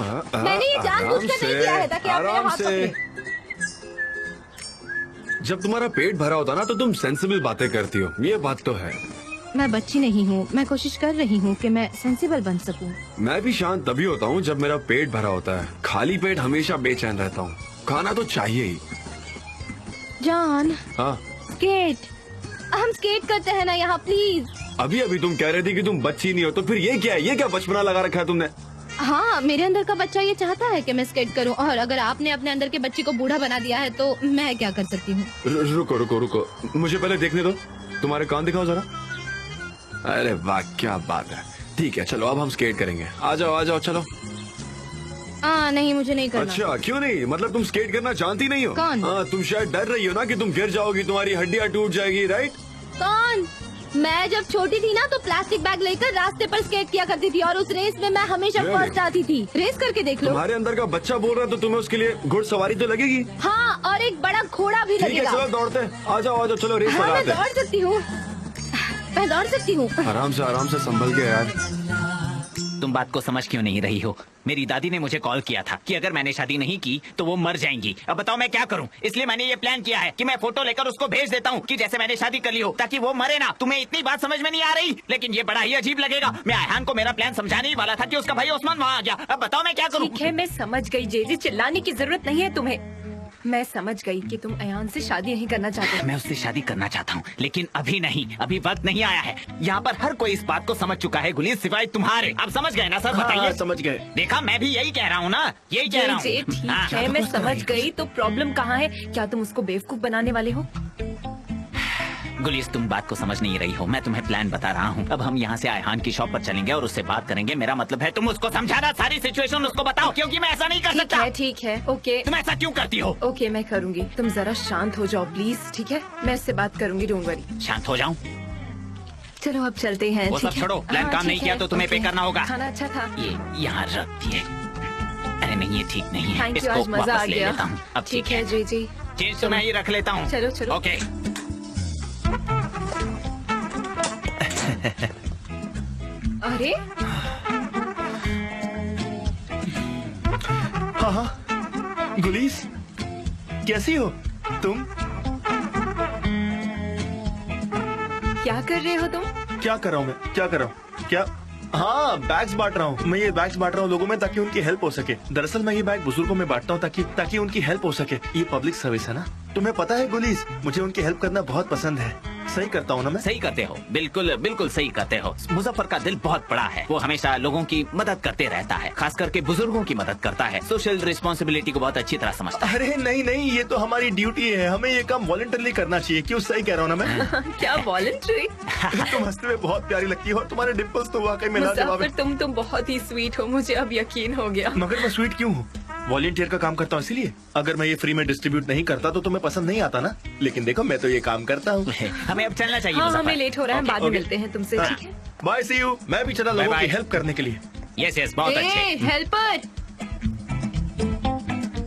मैंने ये जानबूझकर नहीं किया है ताकि आप मेरे हाथ पकड़ें। जब तुम्हारा पेट भरा होता ना तो तुम सेंसिबल बातें करती हो, ये बात तो है। मैं बच्ची नहीं हूँ, मैं कोशिश कर रही हूँ कि मैं सेंसिबल बन सकूँ। मैं भी शांत तभी होता हूँ जब मेरा पेट भरा होता है। खाली पेट हमेशा बेचैन रहता हूँ। खाना तो चाहिए ही। जॉन, हाँ, स्केट, हम स्केट करते हैं ना यहाँ, प्लीज। अभी अभी तुम कह रही थी कि तुम बच्ची नहीं हो, तो फिर ये क्या है? ये क्या बचपना लगा रखा है तुमने? हाँ, मेरे अंदर का बच्चा ये चाहता है कि मैं स्केट करूं, और अगर आपने अपने अंदर के बच्चे को बूढ़ा बना दिया है तो मैं क्या कर सकती हूँ। रुको रुको रुको, मुझे पहले देखने दो। तुम्हारे कान दिखाओ जरा। अरे वाह, क्या बात है। ठीक है, चलो अब हम स्केट करेंगे। आ जाओ चलो। नहीं, मुझे नहीं करना। अच्छा, क्यों नहीं? मतलब तुम स्केट करना जानती नहीं हो? कौन? तुम शायद डर रही हो ना कि तुम गिर जाओगी, तुम्हारी हड्डियाँ टूट जाएगी, राइट? कौन? मैं जब छोटी थी ना तो प्लास्टिक बैग लेकर रास्ते पर स्केट किया करती थी, और उस रेस में मैं हमेशा फर्स्ट आती थी। रेस करके देख लो। तुम्हारे अंदर का बच्चा बोल रहा है तो तुम्हें उसके लिए घुड़सवारी तो लगेगी। हाँ, और एक बड़ा घोड़ा भी ठीक है, लगेगा। चलो दौड़ते हैं। आ जाओ चलो, रेस हाँ, मैं लगाते हैं। दौड़ सकती हूँ, मैं दौड़ सकती हूँ। आराम से संभल के यार। तुम बात को समझ क्यों नहीं रही हो? मेरी दादी ने मुझे कॉल किया था कि अगर मैंने शादी नहीं की तो वो मर जाएंगी। अब बताओ मैं क्या करूं? इसलिए मैंने ये प्लान किया है कि मैं फोटो लेकर उसको भेज देता हूं कि जैसे मैंने शादी कर ली हो, ताकि वो मरे ना। तुम्हें इतनी बात समझ में नहीं आ रही, लेकिन ये बड़ा ही अजीब लगेगा। मैं आयहान को मेरा प्लान समझाने ही वाला था कि उसका भाई ओस्मान वहाँ आ गया। अब बताओ मैं क्या करूँ? ठीक है, मैं समझ गई जेजी, चिल्लाने की जरूरत नहीं है तुम्हें। मैं समझ गई कि तुम अयान से शादी नहीं करना चाहते। मैं उससे शादी करना चाहता हूँ, लेकिन अभी नहीं, अभी वक्त नहीं आया है। यहाँ पर हर कोई इस बात को समझ चुका है गुलीस, सिवाय तुम्हारे। आप समझ गए ना सर? बताइए। समझ गए। देखा, मैं भी यही कह रहा हूँ ना, यही कह रहा जे हूँ। ठीक है, मैं समझ गई। तो प्रॉब्लम कहाँ है? क्या तुम उसको बेवकूफ बनाने वाले हो? गुलीस, तुम बात को समझ नहीं रही हो। मैं तुम्हें प्लान बता रहा हूँ। अब हम यहाँ से आयहान की शॉप पर चलेंगे और उससे बात करेंगे। मेरा मतलब है तुम उसको समझाना, सारी सिचुएशन उसको बताओ, क्योंकि मैं ऐसा नहीं कर सकता। ठीक है, ओके। तुम ऐसा क्यों करती हो? ओके, मैं करूँगी। तुम जरा शांत हो जाओ प्लीज, ठीक है? मैं इससे बात करूँगी, डोंट वरी। शांत हो जाऊँ? चलो अब चलते हैं। वो सब छोड़ो, प्लान काम नहीं किया तो तुम्हें पे करना होगा। खाना अच्छा था। ये यहाँ रख दिए। अरे नहीं, ये ठीक नहीं है। थैंक यू, इसको आज मजा आ वापस ले गया। लेता हूँ। अब ठीक है जी जी, चेंज तो मैं ही रख लेता हूँ। चलो चलो। ओके। अरे हाँ, गुलीस कैसी हो तुम? क्या कर रहे हो तुम? क्या कर रहा हूँ मैं? क्या कर रहा हूँ? क्या? हाँ, बैग्स बांट रहा हूँ। मैं ये बैग्स बांट रहा हूँ लोगों में ताकि उनकी हेल्प हो सके। दरअसल मैं ये बैग बुजुर्गों में बांटता हूँ ताकि उनकी हेल्प हो सके। ये पब्लिक सर्विस है ना। तुम्हें पता है गुलीस, मुझे उनकी हेल्प करना बहुत पसंद है। सही करता हूँ ना मैं? सही करते हो, बिल्कुल बिल्कुल सही करते हो। मुजफ्फर का दिल बहुत बड़ा है। वो हमेशा लोगों की मदद करते रहता है, खास करके बुजुर्गों की मदद करता है। सोशल रिस्पॉन्सिबिलिटी को बहुत अच्छी तरह समझता है। अरे नहीं, ये तो हमारी ड्यूटी है। हमें ये काम वॉलंटरली करना चाहिए। क्यों? सही कह रहा हूँ ना मैं? क्या वॉलंटरी? तुम हंसते हुए बहुत प्यारी लगती हो और तुम्हारे डिम्पल्स तो वाकई में लाजवाब है। तुम बहुत ही स्वीट हो, मुझे अब यकीन हो गया। मगर मैं स्वीट क्यों हूँ? वॉलंटियर का काम करता हूँ इसीलिए। अगर मैं ये फ्री में डिस्ट्रीब्यूट नहीं करता तो तुम्हें पसंद नहीं आता ना। लेकिन देखो, मैं तो ये काम करता हूँ। हमें अब चलना चाहिए। हाँ, मुजफ्फर। हमें लेट हो रहा है, बाद में मिलते हैं तुमसे, ठीक है? Bye, see you. मैं भी चला लोगों Bye, की bye. हेल्प करने के लिए। यस बहुत अच्छे। हेल्पर,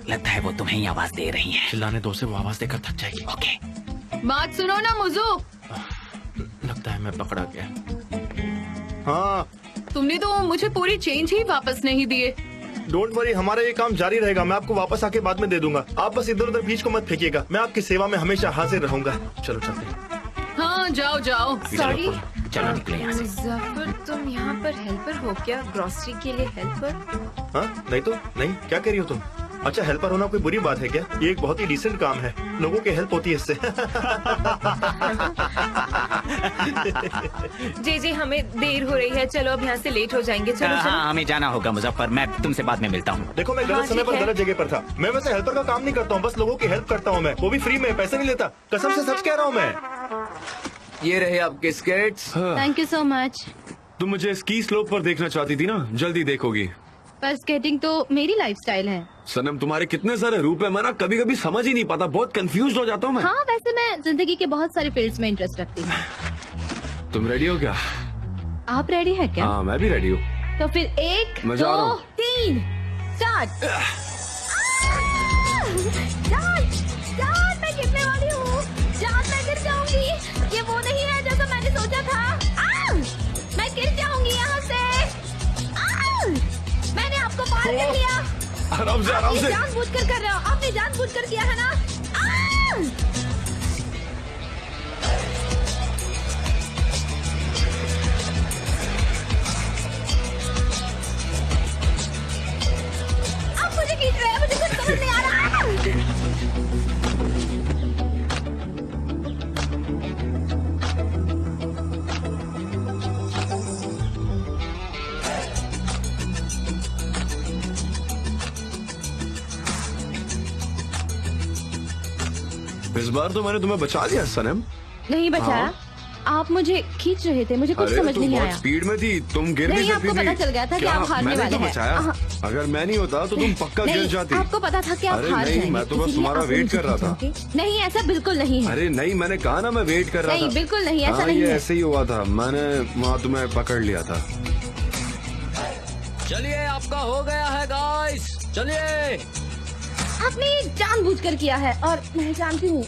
लगता है वो तुम्हें ही आवाज दे रही है। चिल्लाने दो से, वो आवाज देकर थक जाएगी। ओके। बात सुनो ना मुझो। लगता है मैं पकड़ा गया। हाँ, तुमने तो मुझे पूरी चेंज ही वापस नहीं दिए। डोंट वरी, हमारा ये काम जारी रहेगा। मैं आपको वापस आके बाद में दे दूंगा। आप बस इधर उधर बीच को मत फेंकिएगा। मैं आपकी सेवा में हमेशा हाजिर रहूंगा। चलो चलते हैं। हाँ, जाओ जाओ। सॉरी, चलो निकले यहाँ से। मुजफ्फर, तुम यहाँ पर हेल्पर हो क्या? ग्रोसरी के लिए हेल्पर? हाँ, नहीं तो नहीं। क्या कह रही हो तुम? अच्छा, हेल्पर होना कोई बुरी बात है क्या? ये एक बहुत ही डिसेंट काम है। लोगों की हेल्प होती है इससे। जी, हमें देर हो रही है। चलो अब यहाँ से लेट हो जाएंगे। चलो चलो। हाँ, हमें जाना होगा मुजफ्फर। मैं तुमसे बाद में मिलता हूँ। देखो, मैं गलत हाँ, समय ठीक पर है। गलत जगह पर था। मैं वैसे हेल्पर का काम नहीं करता हूँ, बस लोगों की हेल्प करता हूँ मैं। वो भी फ्री में, पैसे नहीं लेता। कसम से सच कह रहा हूँ मैं। ये रहे आपके skates. Thank you so much. तुम मुझे स्की स्लोप पर देखना चाहती थी ना, जल्दी देखोगी। पर स्केटिंग तो मेरी लाइफस्टाइल है। सनम, तुम्हारे कितने सारे रूप है, मैं ना कभी कभी समझ ही नहीं पाता। बहुत कंफ्यूज हो जाता हूँ मैं। हाँ, वैसे मैं जिंदगी के बहुत सारे फील्ड्स में इंटरेस्ट रखती हूँ। तुम रेडी हो क्या? आप रेडी है क्या? हाँ, मैं भी रेडी हूँ। तो फिर 1 मैं जा रहा 2 हूँ। 3 स्टार्ट। जान, जान, मैं गिरने वाली हूँ। जान, मैं गिर जाऊंगी। ये वो नहीं है जैसा मैंने सोचा था। मैं गिर जाऊंगी यहाँ से। मैंने आपको टारगेट लिया। आराम से आराम आपने से। जानबूझकर कर रहे हो, आपने जानबूझकर किया है ना। आप मुझे खींच रहे हैं, मुझे कुछ समझ नहीं आ रहा। इस बार तो मैंने तुम्हें बचा लिया सनम। नहीं बचाया, हाँ? आप मुझे खींच रहे थे, मुझे कुछ अरे समझ तुम नहीं बहुत आया। स्पीड में थी, तुम गिर नहीं, नहीं सकती आपको थी। पता चल गया था कि क्या आप हारने मैंने वाले तो हैं। बचाया? अगर मैं नहीं होता तो तुम पक्का गिर नहीं, जाती। आपको पता था कि आप अरे हार नहीं, जाएंगे, मैं तो बस इसीलिए तुम्हारा आप वेट मुझे कर रहा था। खींचोगे। नहीं, ऐसा बिल्कुल नहीं है। अरे नहीं, मैंने कहा ना मैं वेट कर रहा था। नहीं, बिल्कुल नहीं, ऐसा हाँ, नहीं ये है। ऐसे ही हुआ था, मैंने वहाँ तुम्हें पकड़ लिया था। चलिए आपका हो गया है गाइस, चलिए। आपने ये जानबूझकर किया है और मैं जानती हूँ।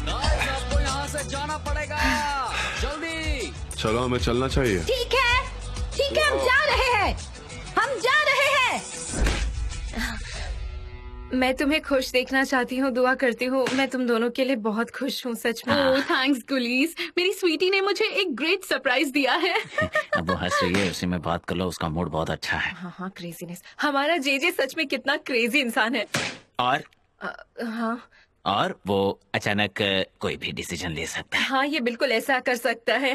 गाइस आपको यहाँ से जाना पड़ेगा, जल्दी। चलो हमें चलना चाहिए। ठीक है, हम जा रहे हैं, हम जा रहे हैं। मैं तुम्हें खुश देखना चाहती हूँ, दुआ करती हूँ। मैं तुम दोनों के लिए बहुत खुश हूँ, सच में। ओह थैंक्स गुलीज, मेरी स्वीटी ने मुझे एक ग्रेट सरप्राइज दिया है। अब वो हंस रही है, उसी में बात कर लो, उसका मूड बहुत अच्छा है। हाँ हाँ, क्रेजीनेस। हमारा जेजे सच में कितना क्रेजी इंसान है। और हाँ और वो अचानक कोई भी डिसीजन ले सकता है। हाँ, ये बिल्कुल ऐसा कर सकता है।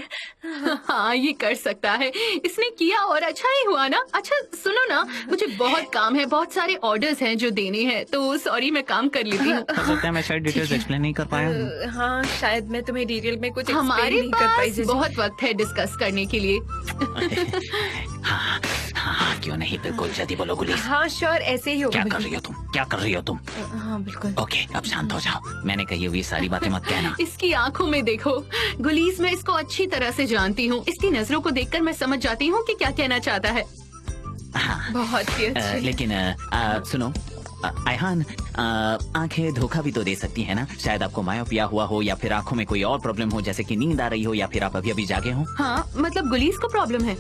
हाँ ये कर सकता है, इसने किया और अच्छा ही हुआ ना। अच्छा सुनो ना, मुझे बहुत काम है, बहुत सारे ऑर्डर्स हैं जो देने हैं, तो सॉरी मैं काम कर लेती हूँ। हो सकता है मैं शायद डिटेल्स एक्सप्लेन नहीं कर पाया हूँ। हाँ, शायद मैं तुम्हें डिटेल में कुछ explain हमारे नहीं कर पाई पास जीजी। बहुत वक्त है डिस्कस करने के लिए। हाँ हाँ, क्यों नहीं, बिल्कुल जल्दी बोलो गुलीस। हाँ श्योर, ऐसे ही होगा। क्या कर रही हो तुम, क्या कर रही हो तुम? हाँ बिल्कुल। ओके अब शांत हो जाओ, मैंने कही हुई सारी बातें मत कहना। इसकी आंखों में देखो गुलीज, मैं इसको अच्छी तरह से जानती हूँ। इसकी नजरों को देखकर मैं समझ जाती हूँ कि क्या कहना चाहता है। हाँ, बहुत ही अच्छी। लेकिन सुनो आयहान, आंखें धोखा भी तो दे सकती है ना। शायद आपको मायोपिया हुआ हो, या फिर आंखों में कोई और प्रॉब्लम हो, जैसे कि नींद आ रही हो, या फिर आप अभी अभी जागे हो। हाँ मतलब गुलीज को प्रॉब्लम है।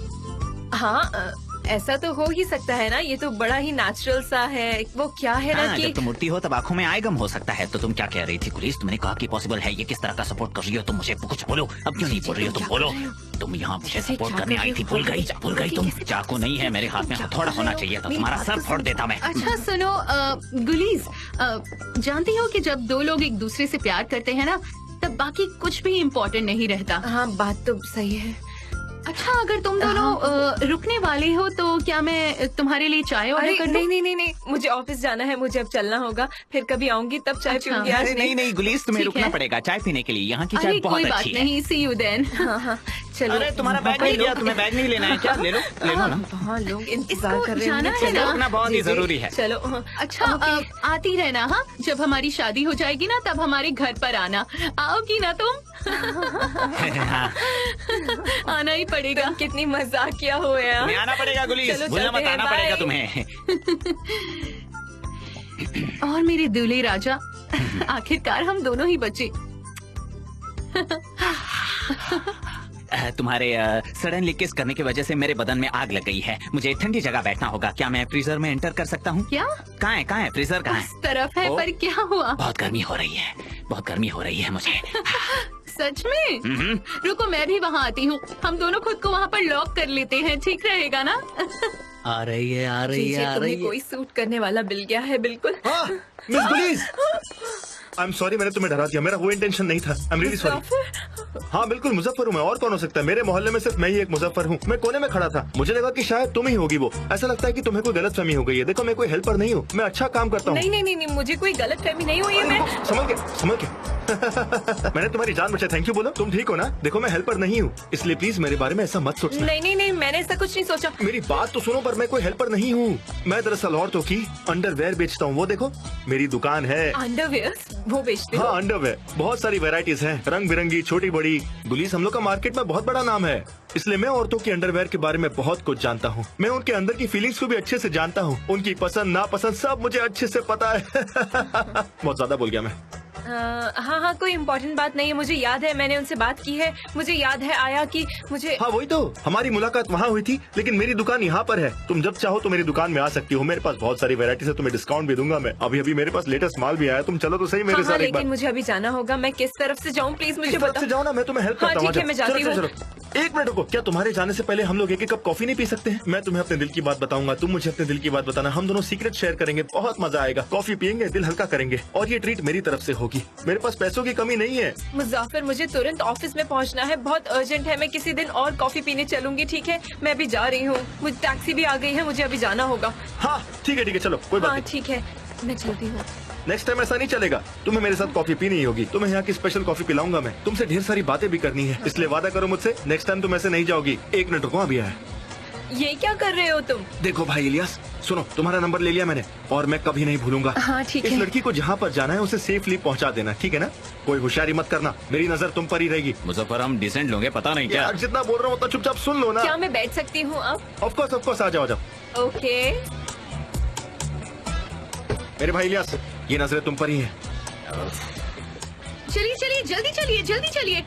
हाँ ऐसा तो हो ही सकता है ना, ये तो बड़ा ही नेचुरल सा है। वो क्या है ना हाँ, कि जब तुम उठती हो तब आंखों में आयगम हो सकता है। तो तुम क्या कह रही थी गुलीस? तुमने कहा कि पॉसिबल है, ये किस तरह का सपोर्ट कर रही हो तुम? मुझे कुछ बोलो, अब क्यों नहीं बोल रही हो तुम? बोलो, तुम यहाँ मुझे सपोर्ट करने आई थी, भूल गई तुम? चाकू नहीं है मेरे हाथ में, हथौड़ा होना चाहिए था, तुम्हारा सर फोड़ देता मैं। अच्छा सुनो गुलीज, जानती हो कि जब दो लोग एक दूसरे से प्यार करते हैं ना, तब बाकी कुछ भी इम्पोर्टेंट नहीं रहता। हाँ बात तो सही है। अच्छा अगर तुम दोनों रुकने वाले हो तो क्या मैं तुम्हारे लिए चाय ऑर्डर अरे कर दूं? नहीं, मुझे ऑफिस जाना है, मुझे अब चलना होगा। फिर कभी आऊंगी तब चाय अच्छा, पीऊंगी। आज अरे नहीं गुलीस, तुम्हें ठीक रुकना है। पड़ेगा चाय पीने के लिए। यहाँ की चाय अरे बहुत कोई बात अच्छी है। नहीं, सी यू देन। हाँ चलो। अरे तुम्हारा बैग नहीं लिया, तुम्हें बैग नहीं लेना है क्या? ले लो ना। हाँ लोग इंतजार इसको कर रहे जाना होंगे। है ना? रुकना बहुत ही जी, जी। जरूरी है। चलो हाँ। अच्छा आती रहना। हाँ जब हमारी शादी हो जाएगी ना, तब हमारे घर पर आना। आओगी ना तुम? हाँ, आना ही पड़ेगा। कितनी मजाकिया हो यार। तुम्हें आना पड़ेगा गुलीस, चलो, भूलना चलते मत, हैं, आना बाय। पड़ेगा तुम्हें। और मेरे दूल्हे राजा, आखिरकार हम दोनों ही बचे। तुम्हारे सडनली किस करने की वजह से मेरे बदन में आग लग गई है। मुझे ठंडी जगह बैठना होगा। क्या मैं फ्रीजर में एंटर कर सकता हूँ? क्या कहाँ है फ्रीजर, कहाँ है? उस तरफ है? ओ। पर क्या हुआ? बहुत गर्मी हो रही है, बहुत गर्मी हो रही है मुझे। सच में? रुको मैं भी वहाँ आती हूँ, हम दोनों खुद को वहाँ पर लॉक कर लेते हैं, ठीक रहेगा ना? आ रही है, आ रही जी, है, आ रही तुम्हें है। कोई सूट करने वाला मिल गया है बिल्कुल। हाँ, मिस गुलीज, आई एम सॉरी, मैंने तुम्हें डरा दिया। मेरा वो इंटेंशन नहीं था। I am really sorry. हाँ बिल्कुल, मुजफ्फर हूँ मैं, और कौन हो सकता है? मेरे मोहल्ले में सिर्फ मैं ही एक मुजफ्फर हूँ। मैं कोने में खड़ा था, मुझे लगा कि शायद तुम ही होगी वो। ऐसा लगता है कि तुम्हें कोई गलतफहमी हो गई है। देखो मैं कोई हेल्पर नहीं हूँ, मैं अच्छा काम करता हूँ। नहीं, मुझे कोई गलत फहमी नहीं हुई है। मैं समझ के मैंने तुम्हारी जान बचाई, थैंक यू बोलो। तुम ठीक हो ना? देखो मैं हेल्पर नहीं हूँ, इसलिए प्लीज मेरे बारे में ऐसा मत सोचना। नहीं, मैंने ऐसा कुछ नहीं सोचा। मेरी बात तो सुनो, पर मैं कोई हेल्पर नहीं हूँ। मैं दरअसल औरतों की अंडरवेयर बेचता हूँ। वो देखो मेरी दुकान है। अंडरवेयर वो बेचते हाँ हो? अंडरवेयर, बहुत सारी वैरायटीज हैं, रंग बिरंगी, छोटी बड़ी। गुलीस हम लोग का मार्केट में बहुत बड़ा नाम है, इसलिए मैं औरतों की अंडरवेयर के बारे में बहुत कुछ जानता हूँ। मैं उनके अंदर की फीलिंग्स को भी अच्छे से जानता हूँ, उनकी पसंद नापसंद सब मुझे अच्छे से पता है। बहुत ज्यादा बोल गया मैं। हाँ हाँ, कोई इम्पोर्टेंट बात नहीं है। मुझे याद है मैंने उनसे बात की है। मुझे याद है आया कि मुझे हाँ वही तो, हमारी मुलाकात वहाँ हुई थी, लेकिन मेरी दुकान यहाँ पर है। तुम जब चाहो तो मेरी दुकान में आ सकती हो। मेरे पास बहुत सारी वैरायटीज है, तुम्हें डिस्काउंट भी दूंगा मैं। अभी अभी मेरे पास लेटेस्ट माल भी आया, तुम चलो तो सही मेरे हाँ, साथ एक बार। लेकिन मुझे अभी जाना होगा। मैं किस तरफ से जाऊँ प्लीज मुझे इस तरफ बताओ। से जाओ ना, मैं तुम्हें हेल्प हाँ, करता हूँ। ठीक है, मैं जाती चलो, हूँ। चलो, चलो। एक मिनट रुको, क्या तुम्हारे जाने से पहले हम लोग एक कप कॉफी नहीं पी सकते हैं? मैं तुम्हें अपने दिल की बात बताऊंगा, तुम मुझे अपने दिल की बात बताना। हम दोनों सीक्रेट शेयर करेंगे, बहुत मजा आएगा। कॉफी पियेंगे, दिल हल्का करेंगे, और ये ट्रीट मेरी तरफ से होगी। मेरे पास पैसों की कमी नहीं है। मुजाफिर, मुझे तुरंत ऑफिस में पहुंचना है, बहुत अर्जेंट है। मैं किसी दिन और कॉफी पीने चलूंगी, ठीक है? मैं अभी जा रही हूँ, मुझे टैक्सी भी आ गई है, मुझे अभी जाना होगा। हाँ ठीक है, चलो कोई बात हाँ नहीं। ठीक है, मैं चलती हूँ। नेक्स्ट टाइम ऐसा नहीं चलेगा, तुम्हें मेरे साथ कॉफी पीनी ही होगी। तुम्हें यहाँ की स्पेशल कॉफी पिलाऊंगा मैं। तुमसे ढेर सारी बातें भी करनी है, इसलिए वादा करो मुझसे, नेक्स्ट टाइम तुम ऐसे नहीं जाओगी। एक मिनट रुको, अभी आया। ये क्या कर रहे हो तुम? देखो भाई इलियास, सुनो, तुम्हारा नंबर ले लिया मैंने, और मैं कभी नहीं भूलूंगा। हाँ, ठीक इस है। लड़की को जहाँ पर जाना है उसे सेफली पहुँचा देना, ठीक है ना? कोई होशियारी मत करना, मेरी नजर तुम पर ही रहेगी। मुजफ्फर हम डिसेंट लोगे, पता नहीं क्या। यार जितना बोल रहा हूँ उतना चुपचाप सुन लो ना। क्या मैं बैठ सकती हूँ अब? ऑफ कोर्स, आ जाओ। ओके। मेरे भाई इलियास, ये नजरें तुम पर ही हैं। चलिए चलिए, जल्दी चलिए, जल्दी चलिए।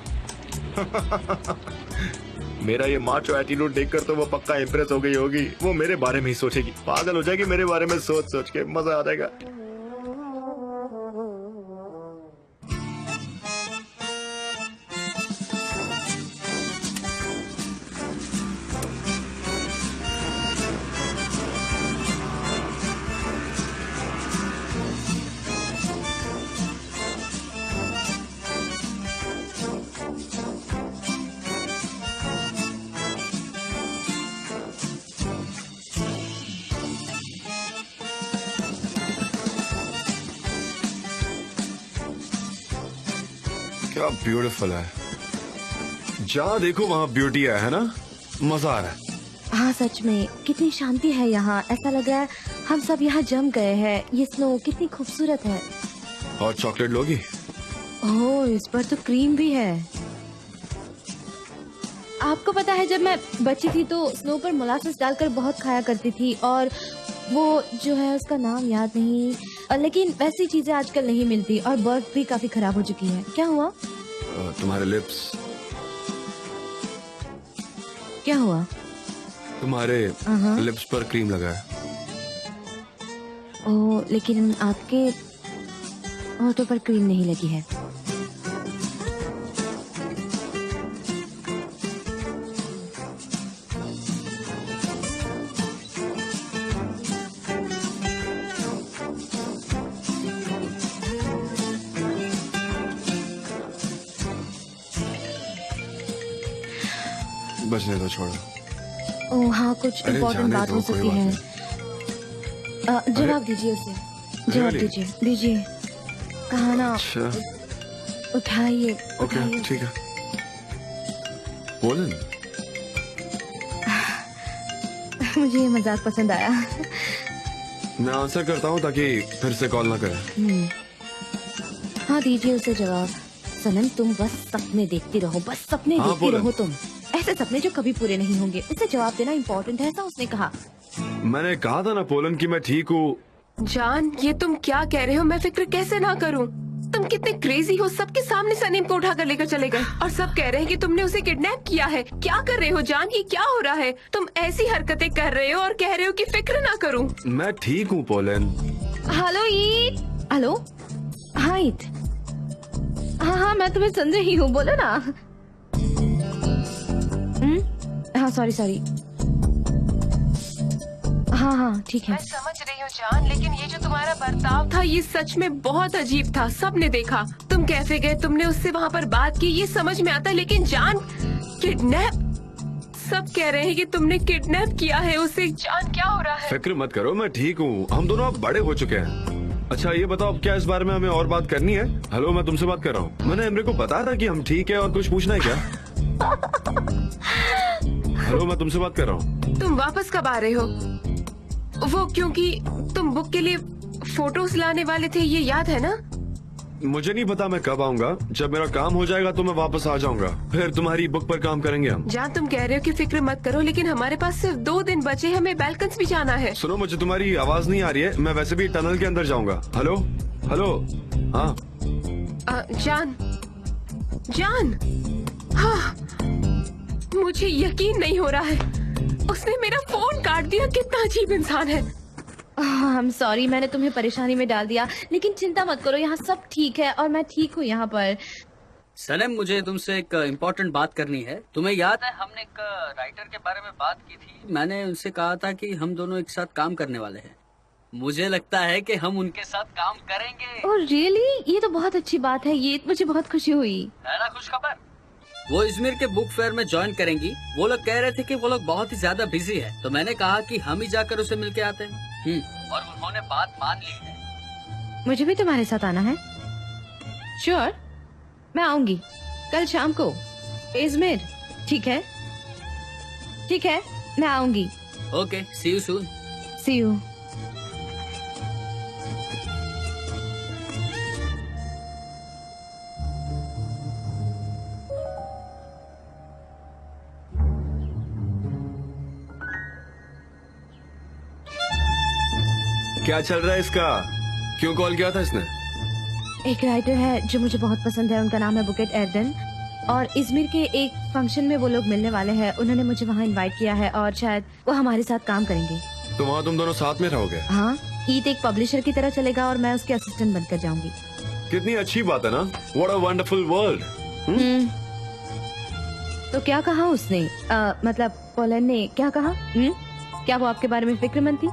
मेरा ये माचो एटीट्यूड देखकर तो वो पक्का इम्प्रेस हो गई होगी। वो मेरे बारे में ही सोचेगी, पागल हो जाएगी मेरे बारे में सोच सोच के। मजा आ जाएगा। क्या ब्यूटीफुल है, जहाँ देखो वहाँ ब्यूटी है ना? मजा आ रहा है। हाँ सच में, कितनी शांति है यहाँ। ऐसा लग रहा है हम सब यहाँ जम गए हैं। ये स्नो कितनी खूबसूरत है। और चॉकलेट लोगी? ओह, इस पर तो क्रीम भी है। आपको पता है, जब मैं बच्ची थी तो स्नो पर मोलासेस डालकर बहुत खाया करती थी, और वो जो है उसका नाम याद नहीं, लेकिन वैसी चीजें आजकल नहीं मिलती, और बर्फ भी काफी खराब हो चुकी है। क्या हुआ? तुम्हारे लिप्स। क्या हुआ? तुम्हारे लिप्स पर क्रीम लगा है। ओह, लेकिन आपके होठों पर क्रीम नहीं लगी है। बचने दो, छोड़ो। ओह हाँ, कुछ अरे इम्पोर्टेंट जाने बात दो, हो कोई सकती बात है। नहीं। जवाब दीजिए उसे, जवाब Really? दीजिए। कहा ना, अच्छा, उठाइए ओके उठाइए। ठीक है। बोलन, मुझे ये मजाक पसंद आया। मैं आंसर करता हूँ ताकि फिर से कॉल ना करे। हाँ दीजिए उसे जवाब। सनम, तुम बस सपने देखती रहो, बस सपने हाँ, देखती बोलन। रहो तुम। ऐसे सपने जो कभी पूरे नहीं होंगे। उसे जवाब देना इम्पोर्टेंट है, ऐसा उसने कहा। मैंने कहा था ना पोलन कि मैं ठीक हूँ। जान, ये तुम क्या कह रहे हो? मैं फिक्र कैसे ना करूं? तुम कितने क्रेजी हो। सबके सामने सनीम को उठाकर लेकर चले गए, और सब कह रहे हैं कि तुमने उसे किडनैप किया है। क्या कर रहे हो जान? ये क्या हो रहा है? तुम ऐसी हरकतें कर रहे हो और कह रहे हो कि फिक्र ना करूं। मैं ठीक हूँ पोलन। हेलो ईद। हेलो, हाँ ईद। हाँ, मैं तुम्हें सुन रही हूँ, बोलो ना। हाँ सॉरी। हाँ ठीक है। मैं समझ रही हूँ जान, लेकिन ये जो तुम्हारा बर्ताव था ये सच में बहुत अजीब था। सबने देखा, तुम कैफे गए, तुमने उससे वहाँ पर बात की, ये समझ में आता है। लेकिन जान, किडनैप, सब कह रहे हैं कि तुमने किडनैप किया है उसे। जान, क्या हो रहा है? फिक्र मत करो, मैं ठीक हूँ। हम दोनों अब बड़े हो चुके हैं। अच्छा ये बताओ, अब क्या इस बारे में हमें और बात करनी है? हेलो, मैं तुमसे बात कर रहा हूँ। मैंने एमरे को बताया था कि हम ठीक है, और कुछ पूछना है क्या? हेलो, मैं तुमसे बात कर रहा हूँ। तुम वापस कब आ रहे हो? वो क्योंकि तुम बुक के लिए फोटोज लाने वाले थे, ये याद है ना? मुझे नहीं पता मैं कब आऊंगा। जब मेरा काम हो जाएगा तो मैं वापस आ जाऊंगा, फिर तुम्हारी बुक पर काम करेंगे हम। जान, तुम कह रहे हो कि फिक्र मत करो, लेकिन हमारे पास सिर्फ 2 दिन बचे, हमें बैल्कन्स भी जाना है। सुनो, मुझे तुम्हारी आवाज नहीं आ रही है, मैं वैसे भी टनल के अंदर जाऊंगा। हेलो हेलो, हाँ जान, जान, हाँ, मुझे यकीन नहीं हो रहा है, उसने मेरा फोन काट दिया। कितना अजीब इंसान है। I'm sorry, मैंने तुम्हें परेशानी में डाल दिया, लेकिन चिंता मत करो, यहाँ सब ठीक है और मैं ठीक हूँ यहाँ पर। सनम, मुझे तुमसे एक इम्पोर्टेंट बात करनी है। तुम्हें याद है हमने एक राइटर के बारे में बात की थी? मैंने उनसे कहा था कि हम दोनों एक साथ काम करने वाले हैं। मुझे लगता है कि हम उनके साथ काम करेंगे। Oh really? ये तो बहुत अच्छी बात है, ये मुझे बहुत खुशी हुई। है ना खुश खबर? वो इजमिर के बुक फेयर में ज्वाइन करेंगी। वो लोग कह रहे थे कि वो लोग बहुत ही ज्यादा बिजी है, तो मैंने कहा कि हम ही जाकर उसे मिलके आते हैं। और उन्होंने बात मान ली है। मुझे भी तुम्हारे साथ आना है? श्योर, मैं आऊंगी कल शाम को इजमिर। ठीक है, ठीक है, मैं आऊंगी। Okay, see you soon. See you. क्या चल रहा है इसका? क्यों कॉल किया था इसने? एक राइटर है जो मुझे बहुत पसंद है, उनका नाम है बुकेट एर्डन, और इजमिर के एक फंक्शन में वो लोग मिलने वाले हैं। उन्होंने मुझे वहाँ इनवाइट किया है और शायद वो हमारे साथ काम करेंगे। तो वहाँ तुम दोनों साथ में रहोगे? हाँ, ईद एक पब्लिशर की तरह चलेगा और मैं उसके असिस्टेंट बनकर जाऊंगी। कितनी अच्छी बात है ना। What a wonderful world. तो क्या कहा उसने? मतलब पोलैंड ने क्या कहा? क्या वो आपके बारे में फिक्रमंद थी?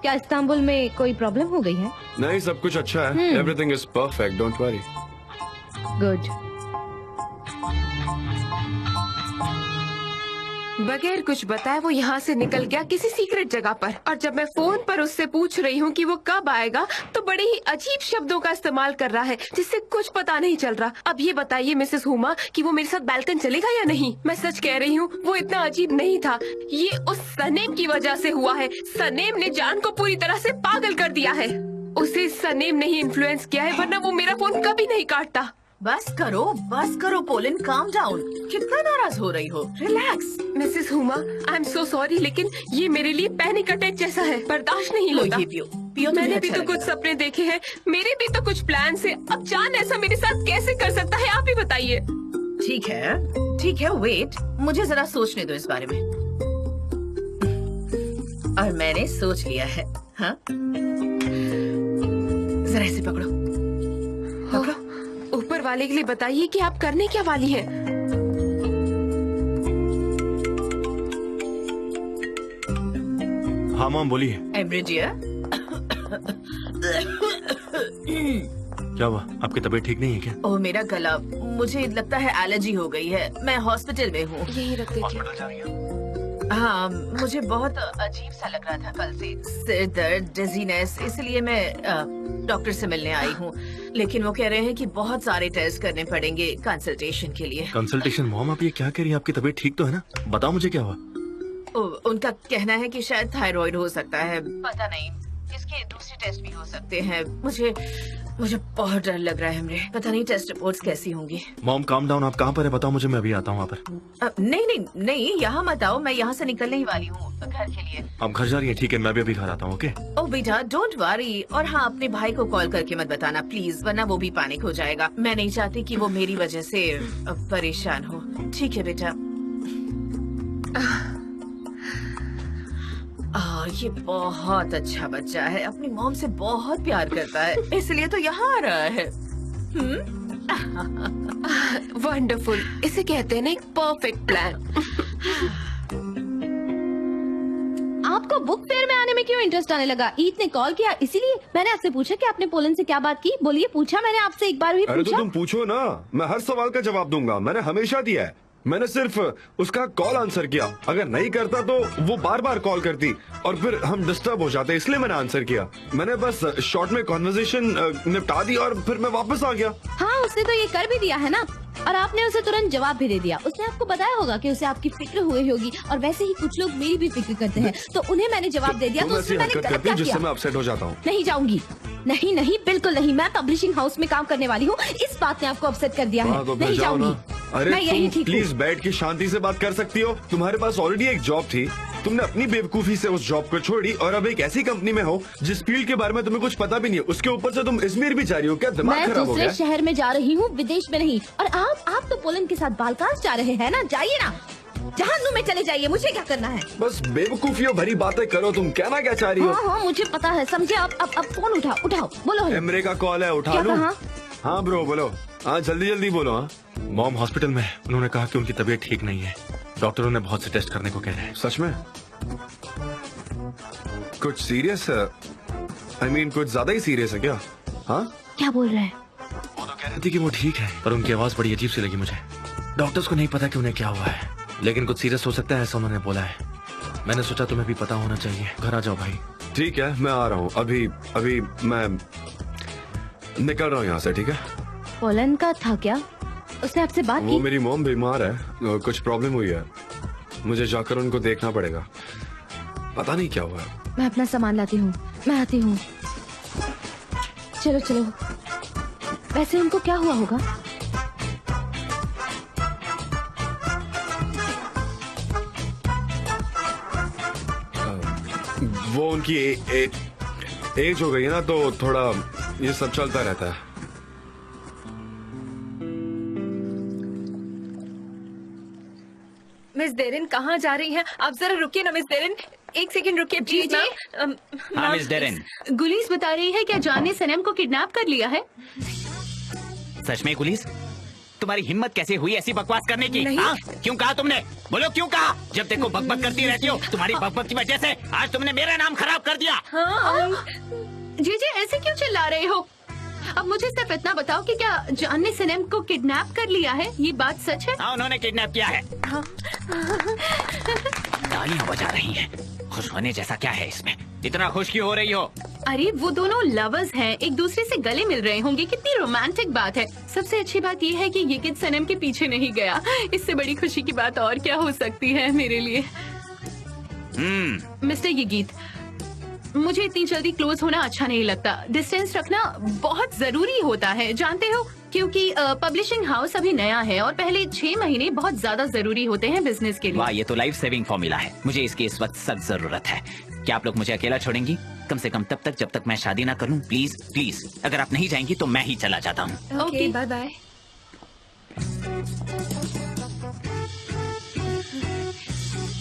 क्या इस्तांबुल में कोई प्रॉब्लम हो गई है? नहीं, सब कुछ अच्छा है। Everything is perfect, don't worry. Good. बगैर कुछ बताए वो यहाँ से निकल गया किसी सीक्रेट जगह पर, और जब मैं फोन पर उससे पूछ रही हूँ कि वो कब आएगा, तो बड़े ही अजीब शब्दों का इस्तेमाल कर रहा है जिससे कुछ पता नहीं चल रहा। अब ये बताइए मिसेस हुमा कि वो मेरे साथ बैल्कन चलेगा या नहीं? मैं सच कह रही हूँ, वो इतना अजीब नहीं था। ये उस सनेम की वजह से हुआ है। सनेम ने जान को पूरी तरह से पागल कर दिया है। उसे सनेम ने ही इन्फ्लुएंस किया है, वरना वो मेरा फोन कभी नहीं काटता। बस करो पोलिन, काम डाउन। कितना नाराज हो रही हो? Relax. Mrs Huma, I am so sorry, लेकिन ये मेरे लिए पैनिक अटैक जैसा है, बर्दाश्त नहीं होता। ये पियो मैंने भी तो कुछ सपने देखे हैं, मेरे भी तो कुछ प्लान है। अब जान ऐसा मेरे साथ कैसे कर सकता है, आप ही बताइए। ठीक है, वेट, मुझे जरा सोचने दो इस बारे में। और मैंने सोच लिया है। हाँ, जरा इसे पकड़ो। ऊपर वाले के लिए बताइए कि आप करने क्या वाली हैं। हाँ मॉम, बोलिए। एम्ब्रिजिया, क्या हुआ? आपकी तबीयत ठीक नहीं है क्या? ओह मेरा गला, मुझे लगता है एलर्जी हो गई है। मैं हॉस्पिटल में हूँ। यही रख दीजिए। हाँ, मुझे बहुत अजीब सा लग रहा था कल से, सिर दर्द, डिजीनेस, इसलिए मैं डॉक्टर से मिलने आई हूँ। लेकिन वो कह रहे हैं कि बहुत सारे टेस्ट करने पड़ेंगे कंसल्टेशन के लिए। कंसल्टेशन? मॉम, आप ये क्या कह रही है? आपकी तबीयत ठीक तो है ना? बताओ मुझे क्या हुआ। उनका कहना है कि शायद थायराइड हो सकता है, पता नहीं, इसके दूसरे टेस्ट भी हो सकते हैं। मुझे बहुत डर लग रहा है। हमरे पता नहीं टेस्ट रिपोर्ट्स कैसी होंगी। मॉम काम डाउन, आप कहाँ पर है बताओ मुझे, मैं अभी आता हूँ वहाँ पर। नहीं, यहाँ मत आओ, मैं यहाँ से निकलने ही वाली हूँ घर के लिए। आप घर जा रही हैं? ठीक है, मैं भी अभी घर आता हूँ। ओके। ओ बेटा, डोंट वरी। और हाँ, अपने भाई को कॉल करके मत बताना प्लीज, वरना वो भी पैनिक हो जाएगा। मैं नहीं चाहती कि वो मेरी वजह से परेशान हो। ठीक है बेटा। ये बहुत अच्छा बच्चा है, अपनी मॉम से बहुत प्यार करता है, इसलिए तो यहाँ आ रहा है। वंडरफुल, इसे कहते हैं ना एक परफेक्ट प्लान। आपको बुक फेयर में आने में क्यों इंटरेस्ट आने लगा? ईद ने कॉल किया इसीलिए? मैंने आपसे पूछा कि आपने पोलैंड से क्या बात की? बोलिए, पूछा मैंने आपसे एक बार भी अरे तो पूछा? तुम पूछो ना, मैं हर सवाल का जवाब दूंगा। मैंने हमेशा दिया है। मैंने सिर्फ उसका कॉल आंसर किया। अगर नहीं करता तो वो बार बार कॉल करती और फिर हम डिस्टर्ब हो जाते, इसलिए मैंने आंसर किया। मैंने बस शॉर्ट में कॉन्वर्सेशन निपटा दी और फिर मैं वापस आ गया। हाँ, उसने तो ये कर भी दिया है ना। और आपने उसे तुरंत जवाब भी दे दिया। उसने आपको बताया होगा कि उसे आपकी फिक्र हुई होगी और वैसे ही कुछ लोग मेरी भी फिक्र करते हैं, तो उन्हें मैंने जवाब दे दिया। तुम तो ऐसी उसमें मैंने हरकत गलत करती हो क्या जिससे किया? मैं अपसेट हो जाता हूँ। नहीं जाऊंगी, नहीं नहीं बिल्कुल नहीं। मैं पब्लिशिंग हाउस में काम करने वाली हूँ, इस बात ने आपको अपसेट कर दिया है। हाँ, तो फिर नहीं जाओ ना। जाऊंगी, अरे मैं यही तुम ठीक प्लीज हूँ। बैठ के शांति से बात कर सकती हो। तुम्हारे पास ऑलरेडी एक जॉब थी, तुमने अपनी बेवकूफी से उस जॉब को छोड़ी और अब एक ऐसी कंपनी में हो जिस फील्ड के बारे में तुम्हें कुछ पता भी नहीं है। उसके ऊपर से तुम इजमीर भी जा रही हो। क्या दिमाग मैं खराब हो दूसरे गया? शहर में जा रही हूँ, विदेश में नहीं। और आप तो पोलैंड के साथ बालकास जा रहे हैं ना, जाइए ना, जहान्नुम में चले जाइए, मुझे क्या करना है? बस बेवकूफियों भरी बातें करो। तुम कहना क्या चाह रही हो? हाँ हाँ मुझे पता है, समझे। अब फोन उठाओ, बोलो। एमरे का कॉल है, उठा क्या लो। कहा? हाँ ब्रो बोलो। हाँ जल्दी जल्दी बोलो। हाँ मॉम हॉस्पिटल में है। उन्होंने कहा कि उनकी तबीयत ठीक नहीं है। डॉक्टरों ने बहुत से टेस्ट करने को कह रहे हैं। सच में? कुछ सीरियस है? I mean, कुछ ज्यादा ही सीरियस है क्या? हाँ क्या बोल रहे हैं? वो तो कह रही थी कि वो ठीक है, पर उनकी आवाज बड़ी अजीब सी लगी मुझे। डॉक्टर्स को नहीं पता कि उन्हें क्या हुआ है, लेकिन कुछ सीरियस हो सकता है ऐसा उन्होंने बोला है। मैंने सोचा तुम्हें भी पता होना चाहिए। घर आ जाओ भाई। ठीक है, मैं आ रहा हूँ। अभी मैं निकल रहा हूँ यहाँ से। ठीक है? पोलैंड का था क्या? उसने आपसे बात वो की? मेरी मॉम बीमार है, कुछ प्रॉब्लम हुई है, मुझे जाकर उनको देखना पड़ेगा। पता नहीं क्या हुआ है। मैं अपना सामान लाती हूँ, मैं आती हूँ। चलो। वैसे उनको क्या हुआ होगा? वो उनकी एज हो गई है ना, तो थोड़ा ये सब चलता रहता है। मिस डेरेन कहाँ जा रही हैं? आप जरा रुकिए ना मिस डेरेन, एक सेकंड रुकिए प्लीज। हाँ मिस डेरेन, गुलीस बता रही है क्या जान ने सनम को किडनैप कर लिया है? सच में गुलीस? तुम्हारी हिम्मत कैसे हुई ऐसी बकवास करने की? नहीं। हाँ? क्यों कहा तुमने? बोलो क्यों कहा? जब देखो बकबक करती रहती हो। तुम्हारी बकबक की वजह से आज तुमने मेरा नाम खराब कर दिया। जी ऐसे क्यों चिल्ला रहे हो? अब मुझे सिर्फ इतना बताओ कि क्या जान ने सनम को किडनैप कर लिया है? ये बात सच है? हाँ उन्होंने किडनैप किया है। तालियां बजा रही हैं। खुश होने जैसा क्या है इसमें? इतना खुश क्यों हो रही हो? अरे वो दोनों लवर्स हैं, एक दूसरे से गले मिल रहे होंगे, कितनी रोमांटिक बात है। सबसे अच्छी बात ये है कि ये किड सनम के पीछे नहीं गया। इससे बड़ी खुशी की बात और क्या हो सकती है मेरे लिए? मिस्टर ये गीत, मुझे इतनी जल्दी क्लोज होना अच्छा नहीं लगता। डिस्टेंस रखना बहुत जरूरी होता है, जानते हो, क्योंकि पब्लिशिंग हाउस अभी नया है और पहले 6 महीने बहुत ज्यादा जरूरी होते हैं बिजनेस के लिए। वाह, ये तो लाइफ सेविंग फॉर्मूला है। मुझे इसकी इस वक्त सख्त जरूरत है। क्या आप लोग मुझे अकेला छोड़ेंगी? कम से कम तब तक जब तक मैं शादी ना करूं। प्लीज प्लीज, अगर आप नहीं जाएंगी तो मैं ही चला जाता हूँ। Okay bye bye.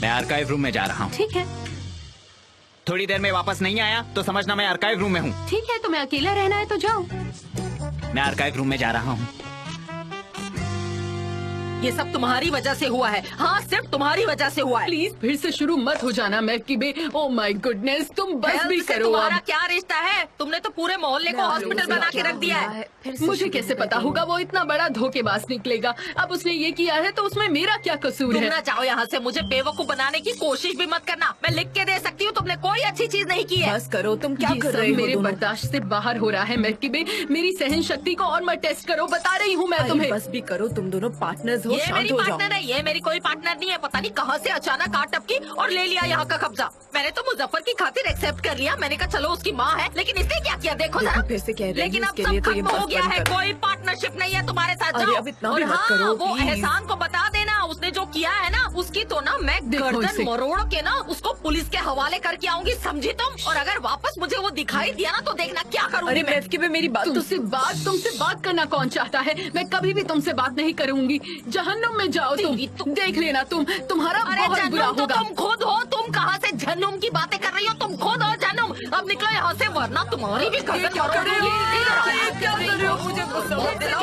मैं आर्काइव रूम में जा रहा हूँ। ठीक है थोड़ी देर में वापस नहीं आया तो समझना मैं आर्काइव रूम में हूँ। ठीक है, तुम्हें अकेला रहना है तो जाओ। मैं आर्काइव रूम में जा रहा हूँ। ये सब तुम्हारी वजह से हुआ है। हाँ, सिर्फ तुम्हारी वजह से हुआ है। प्लीज फिर से शुरू मत हो जाना मैकिबे। ओह माय गुडनेस, तुम बस हेल्थ भी से करो। तुम्हारा अब क्या रिश्ता है? तुमने तो पूरे मोहल्ले को हॉस्पिटल बना के रख दिया है। मुझे कैसे पता होगा वो इतना बड़ा धोखेबाज निकलेगा? अब उसने ये किया है तो उसमें मेरा क्या कसूर तुम है? ना जाओ यहाँ से। मुझे बेवकूफ बनाने की कोशिश भी मत करना। मैं लिख के दे सकती हूँ, तुमने कोई अच्छी चीज नहीं की है। बस करो, तुम क्या ये कर सब रहे हो मेरे दोनों? बर्दाश्त से बाहर हो रहा है मैकिबे। मेरी सहन शक्ति को और मत टेस्ट करो, बता रही हूँ मैं अरे तुम्हें। बस भी करो, तुम दोनों पार्टनर्स हो, ये शांत मेरी हो जाओ। पार्टनर है, ये मेरी कोई पार्टनर नहीं है। पता नहीं कहाँ से अचानक आ टपकी और ले लिया यहाँ का कब्जा। मैंने तो मुजफ्फर की खातिर एक्सेप्ट कर लिया। मैंने कहा चलो उसकी माँ है, लेकिन इसने क्या किया देखो जरा। देखो, फिर से कह रही लेकिन हूँ, अब इसके सब लिए तो ये खत्म हो बस गया बंद है। करो। कोई पार्टनरशिप नहीं है तुम्हारे साथ। अरे जाओ। अब इतना और भी मत हाँ, करो, वो प्लीज। एहसान को बता देना, उसने जो किया है ना उसकी तो ना मैं देखो गर्दन इसे। मरोड़ के ना उसको पुलिस के हवाले करके आऊंगी, समझी तुम? और अगर वापस मुझे वो दिखाई दिया ना तो देखना क्या करूंगी अरे मैं। मैकिबे, मेरी बात तो तुमसे बात करना कौन चाहता है? मैं कभी भी तुमसे बात नहीं करूंगी। जहन्नुम में जाओ तुम। देख लेना तुम्हारा अरे बहुत बुरा जन्नुम तो होगा। तुम खुद हो। तुम कहाँ से जन्नुम की बातें कर रही हो? तुम खुद हो जन्नुम। अब निकलो यहाँ से वरना तुम्हारी भी गर्दन क्या कर रही हो? मरोड़ूंगी। क्या कर रही हो? मुझे गुस्सा मत दिलाओ।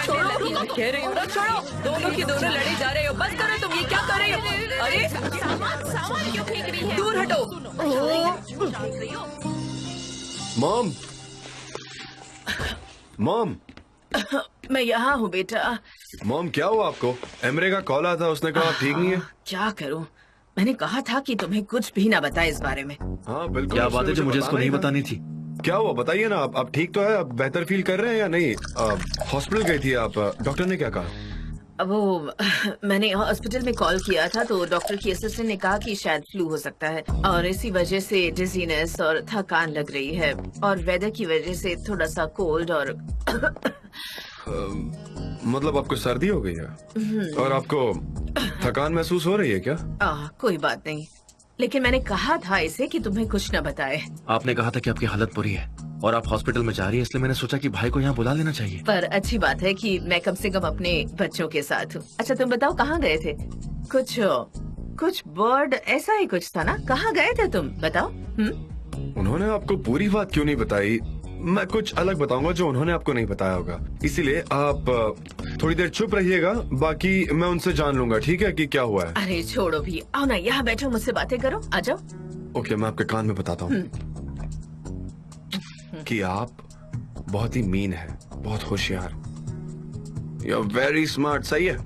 छोड़ो, मैं कह रही हूँ ना, छोड़ो। दोनों की दोनों लड़े जा रहे हो, बस करो। तुम ये क्या कर रही हो? अरे सामान क्यों फेंक रही है? दूर हटो। मॉम, मॉम, मैं यहाँ हूँ बेटा। मॉम क्या हुआ आपको? एमरे का कॉल आया था, उसने कहा आप ठीक नहीं है। क्या करूँ? मैंने कहा था कि तुम्हें कुछ भी ना बताए इस बारे में। हाँ बिल्कुल। क्या बात है जो मुझे इसको नहीं बताना बतानी ही थी? क्या हुआ बताइए ना। आप ठीक तो है? आप बेहतर फील कर रहे हैं या नहीं? हॉस्पिटल गई थी आप, डॉक्टर ने क्या कहा? वो मैंने हॉस्पिटल में कॉल किया था तो डॉक्टर की असिस्टेंट ने कहा कि शायद फ्लू हो सकता है और इसी वजह से डिजीनेस और थकान लग रही है और वेदर की वजह से थोड़ा सा कोल्ड और मतलब आपको सर्दी हो गई है और आपको थकान महसूस हो रही है क्या? कोई बात नहीं, लेकिन मैंने कहा था इसे कि तुम्हें कुछ न बताए। आपने कहा था कि आपकी हालत बुरी है और आप हॉस्पिटल में जा रही है, इसलिए मैंने सोचा कि भाई को यहाँ बुला लेना चाहिए। पर अच्छी बात है कि मैं कम से कम अपने बच्चों के साथ हूँ। अच्छा तुम बताओ कहाँ गए थे? कुछ बर्ड ऐसा ही कुछ था ना, कहाँ गए थे तुम बताओ? उन्होंने आपको पूरी बात क्यों नहीं बताई? मैं कुछ अलग बताऊंगा जो उन्होंने आपको नहीं बताया होगा, इसीलिए आप थोड़ी देर चुप रहिएगा, बाकी मैं उनसे जान लूंगा, ठीक है कि क्या हुआ है। अरे छोड़ो भी, आओ ना यहाँ बैठो, मुझसे बातें करो, आ जाओ। ओके, मैं आपके कान में बताता हूँ कि आप बहुत ही मीन है, बहुत होशियार, यू आर वेरी स्मार्ट। सही है,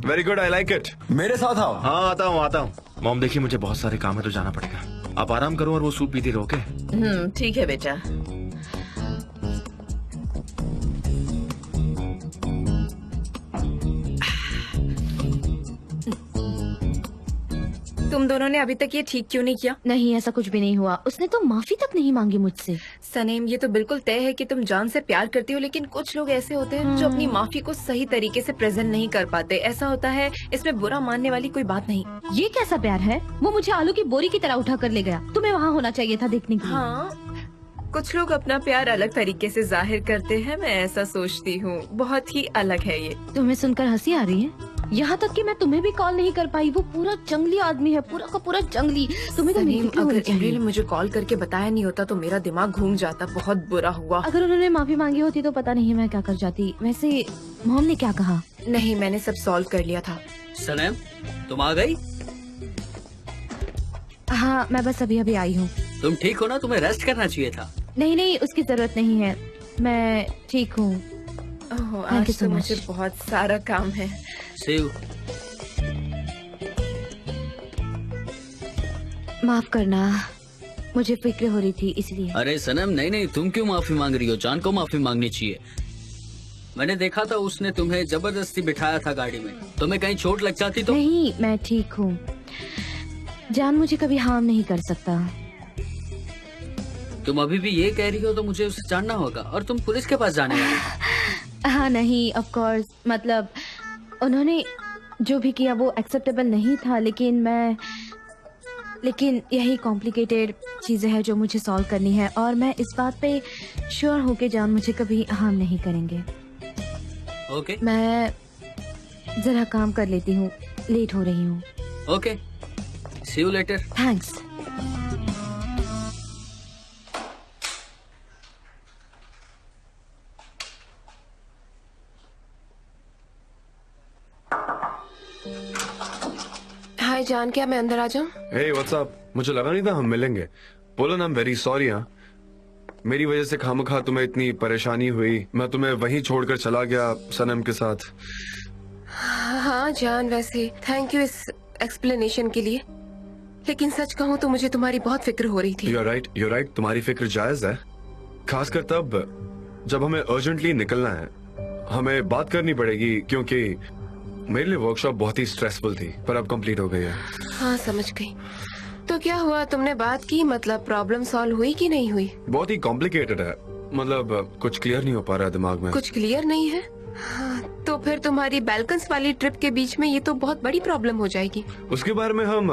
very good, I like it. मेरे साथ आओ। हाँ आता हूँ। मॉम देखिए मुझे बहुत सारे काम है तो जाना पड़ेगा, आप आराम करो और वो सूप पीती रहो। ओके ठीक है बेटा। तुम दोनों ने अभी तक ये ठीक क्यों नहीं किया? नहीं, ऐसा कुछ भी नहीं हुआ। उसने तो माफी तक नहीं मांगी मुझसे। सनेम, ये तो बिल्कुल तय है कि तुम जान से प्यार करती हो, लेकिन कुछ लोग ऐसे होते हैं जो अपनी माफी को सही तरीके से प्रेजेंट नहीं कर पाते। ऐसा होता है, इसमें बुरा मानने वाली कोई बात नहीं। ये कैसा प्यार है? वो मुझे आलू की बोरी की तरह उठा कर ले गया। तुम्हें वहाँ होना चाहिए था देखने के लिए। हाँ, कुछ लोग अपना प्यार अलग तरीके से जाहिर करते हैं, मैं ऐसा सोचती हूँ। बहुत ही अलग है ये। तुम्हें सुनकर हंसी आ रही है? यहाँ तक कि मैं तुम्हें भी कॉल नहीं कर पाई। वो पूरा जंगली आदमी है, पूरा का पूरा जंगली। तुम्हें तो सनीम, अगर इमली ने मुझे कॉल करके बताया नहीं होता तो मेरा दिमाग घूम जाता। बहुत बुरा हुआ। अगर उन्होंने माफी मांगी होती तो पता नहीं मैं क्या कर जाती। वैसे मॉम ने क्या कहा? नहीं, मैंने सब सॉल्व कर लिया था। सनम, तुम आ गई? हाँ, मैं बस अभी अभी आई हूँ। तुम ठीक हो ना? तुम्हें रेस्ट करना चाहिए था। नहीं, उसकी जरूरत नहीं है, मैं ठीक हूँ। आज तो मुझे बहुत सारा काम है। शिव, माफ करना, मुझे फिक्र हो रही थी इसलिए। अरे सनम, नहीं, तुम क्यों माफी मांग रही हो? जान को माफी मांगनी चाहिए। मैंने देखा था उसने तुम्हें जबरदस्ती बिठाया था गाड़ी में। तुम्हें कहीं चोट लग जाती तो? नहीं, मैं ठीक हूँ। जान मुझे कभी हार्म नहीं कर सकता। तुम अभी भी ये कह रही हो तो मुझे उसे जानना होगा। और तुम पुलिस के पास जाने वाली हो? हाँ नहीं, ऑफ कोर्स, मतलब उन्होंने जो भी किया वो एक्सेप्टेबल नहीं था, लेकिन यही कॉम्प्लिकेटेड चीजें हैं जो मुझे सॉल्व करनी है और मैं इस बात पे श्योर हूँ कि जान मुझे कभी हार्म नहीं करेंगे। ओके, मैं जरा काम कर लेती हूँ, लेट हो रही हूँ। Okay, see you later. Thanks. Hi जान, क्या मैं अंदर आ जाऊं? Hey what's up? मुझे लगा नहीं था हम मिलेंगे। बोलो ना, आई एम वेरी सॉरी। हाँ, मेरी वजह से खामखा तुम्हें इतनी परेशानी हुई। मैं तुम्हें वहीं छोड़कर चला गया सनम के साथ। हाँ जान, वैसे थैंक यू इस एक्सप्लेनेशन के लिए, लेकिन सच कहूँ तो मुझे तुम्हारी बहुत फिक्र हो रही थी। You're right, तुम्हारी फिक्र जायज है, खासकर तब जब हमें अर्जेंटली निकलना है। हमें बात करनी पड़ेगी क्योंकि मेरे लिए वर्कशॉप बहुत ही स्ट्रेसफुल थी, पर अब कंप्लीट हो गई है। हाँ समझ गई। तो क्या हुआ, तुमने बात की? मतलब प्रॉब्लम सॉल्व हुई कि नहीं हुई? बहुत ही कॉम्प्लिकेटेड है, मतलब कुछ क्लियर नहीं हो पा रहा है दिमाग में। कुछ क्लियर नहीं है? हाँ, तो फिर तुम्हारी बैल्कन्स वाली ट्रिप के बीच में ये तो बहुत बड़ी प्रॉब्लम हो जाएगी। उसके बारे में हम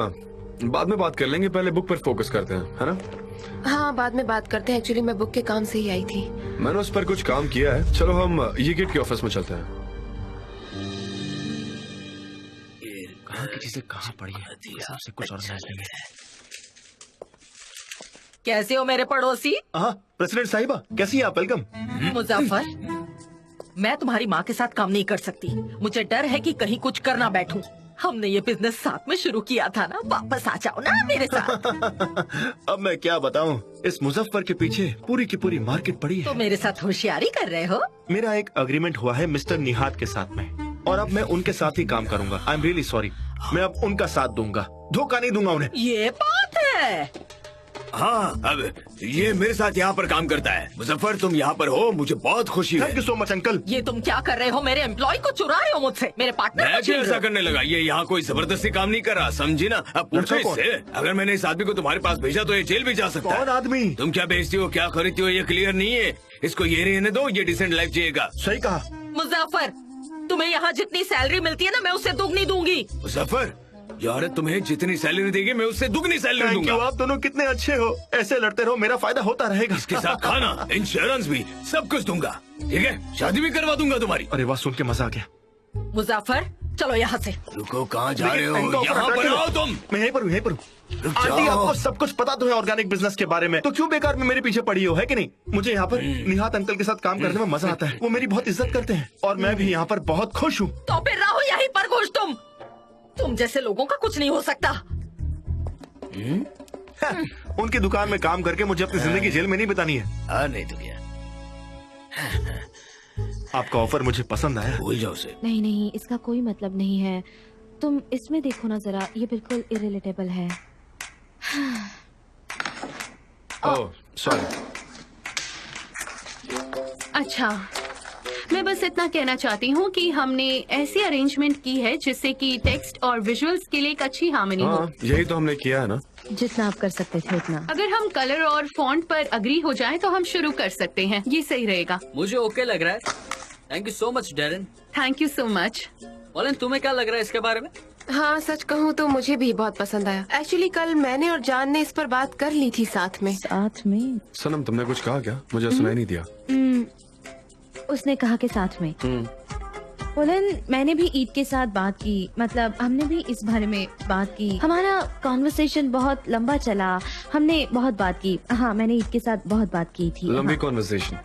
बाद में बात कर लेंगे, पहले बुक पर फोकस करते हैं, है ना? हाँ, बाद में बात करते हैं। एक्चुअली मैं बुक के काम से ही आई थी। मैंने उस पर कुछ काम किया है। चलो हम ये गेट के ऑफिस में चलते हैं। कहाँ की चीजें कहाँ पड़ी है, सबसे कुछ ऑर्गेनाइज नहीं है। कैसे हो मेरे पड़ोसी? हाँ प्रेसिडेंट साहिबा, कैसी हैं आप? वेलकम। मुजफ्फर, मैं तुम्हारी माँ के साथ काम नहीं कर सकती। मुझे डर है कि कहीं कुछ करना बैठूं। हमने ये बिजनेस साथ में शुरू किया था ना, वापस आ जाओ ना मेरे साथ। अब मैं क्या बताऊं, इस मुजफ्फर के पीछे पूरी की पूरी मार्केट पड़ी है। तो मेरे साथ होशियारी कर रहे हो? मेरा एक अग्रीमेंट हुआ है मिस्टर निहाद के साथ में, और अब मैं उनके साथ ही काम करूंगा। आई एम रियली सॉरी, मैं अब उनका साथ दूंगा, धोखा नहीं दूंगा उन्हें। ये बात है। हाँ, अब ये मेरे साथ यहाँ पर काम करता है। मुजफ्फर, तुम यहाँ पर हो, मुझे बहुत खुशी है। Thank you so much uncle. ये तुम क्या कर रहे हो? मेरे एम्प्लॉय को चुरा रहे हो मुझसे, मेरे पार्टनर मैं को भी छीन ऐसा रहे हो। करने लगा। ये यहाँ कोई जबरदस्ती काम नहीं कर रहा, समझी ना? अब पूछो लड़का कौन? इससे, अगर मैंने इस आदमी को तुम्हारे पास भेजा तो ये जेल भी जा सकता कौन है। आदमी? तुम क्या बेचती हो, क्या खरीदती हो, ये क्लियर नहीं है। इसको ये रहने दो, ये डिसेंट लाइफ जिएगा। सही कहा। मुजफ्फर, तुम्हें यहाँ जितनी सैलरी मिलती है ना, मैं उससे दुगनी दूंगी। मुजफ्फर, ये औरत तुम्हें जितनी सैलरी देगी मैं उससे दुगनी सैलरी थैंक यू, दूंगा। आप दोनों कितने अच्छे हो। ऐसे लड़ते रहो, मेरा फायदा होता रहेगा। इसके साथ खाना, इंश्योरेंस भी, सब कुछ दूंगा। ठीक है, शादी भी करवा दूंगा तुम्हारी। अरे वाह, सुन के मजा आ गया। मुजफ्फर, चलो यहाँ से। रुको, कहाँ जा रहे लेकिन हो? इनका ऑफर यहाँ पर attractive आओ है। तुम। मैं यहीं पर हूँ, यहीं पर हूँ। रुक आंटी, जाओ। आपको सब कुछ पता तो है ऑर्गेनिक बिजनेस के बारे में, तो क्यों बेकार में मेरे पीछे पड़ी हो, है कि नहीं? मुझे यहाँ पर निहात अंकल के साथ काम करने में मजा आता है। वो मेरी बहुत इज्जत करते हैं और मैं भी यहाँ पर बहुत खुश हूँ। तो फिर रहो यहीं पर खुश तुम जैसे लोगों का कुछ नहीं हो सकता। उनकी दुकान में काम करके मुझे अपनी जिंदगी जेल में नहीं बितानी है। हाँ, नहीं तो क्या, आपका ऑफर मुझे पसंद आया। भूल जाओ उसे। नहीं नहीं, इसका कोई मतलब नहीं है। तुम इसमें देखो ना जरा, ये बिल्कुल इरिलेटेबल है। Oh sorry. अच्छा, मैं बस इतना कहना चाहती हूँ कि हमने ऐसी अरेंजमेंट की है जिससे कि टेक्स्ट और विजुअल्स के लिए एक अच्छी हार्मनी हो। हाँ, यही तो हमने किया है ना। जितना आप कर सकते थे उतना। अगर हम कलर और फॉन्ट पर अग्री हो जाएं तो हम शुरू कर सकते हैं। ये सही रहेगा। मुझे ओके लग रहा है। Thank you so much Darren. Thank you so much. बोलें, तुम्हें क्या लग रहा है इसके बारे में? हाँ, सच कहूँ तो मुझे भी बहुत पसंद आया। एक्चुअली कल मैंने और जान ने इस पर बात कर ली थी साथ में। साथ में? सनम, तुमने कुछ कहा क्या? मुझे सुनाई नहीं दिया। उसने कहा के साथ में। पुलन, मैंने भी ईद के साथ बात की, मतलब हमने भी इस बारे में बात की। हमारा कॉन्वर्सेशन बहुत लंबा चला, हमने बहुत बात की। हाँ, मैंने ईद के साथ बहुत बात की थी। लंबी हाँ। कॉन्वर्सेशन।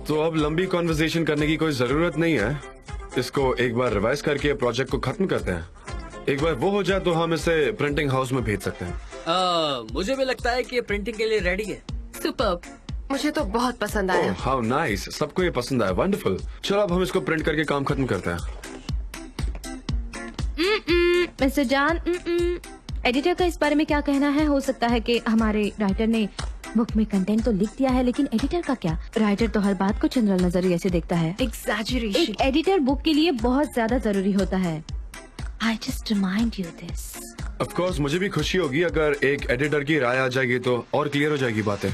तो अब लंबी कॉन्वर्सेशन करने की कोई जरूरत नहीं है। इसको एक बार रिवाइज करके प्रोजेक्ट को खत्म करते हैं। एक बार वो हो जाए तो हम इसे प्रिंटिंग हाउस में भेज सकते हैं। मुझे भी लगता है कि ये प्रिंटिंग के लिए रेडी है। सुपर्ब। मुझे तो बहुत पसंद आया। हाउ नाइस, सबको ये पसंद आया। वंडरफुल। चलो अब हम इसको प्रिंट करके काम खत्म करते हैं। मिस्टर जान, एडिटर का इस बारे में क्या कहना है? हो सकता है कि हमारे राइटर ने बुक में कंटेंट तो लिख दिया है, लेकिन एडिटर का क्या? राइटर तो हर बात को जनरल नजरिए से देखता है। एग्जैजरेशन। एक एडिटर बुक के लिए बहुत ज्यादा जरूरी होता है। I just remind you this. Of course मुझे भी खुशी होगी अगर एक एडिटर की राय आ जाएगी तो और क्लियर हो जाएगी बातें।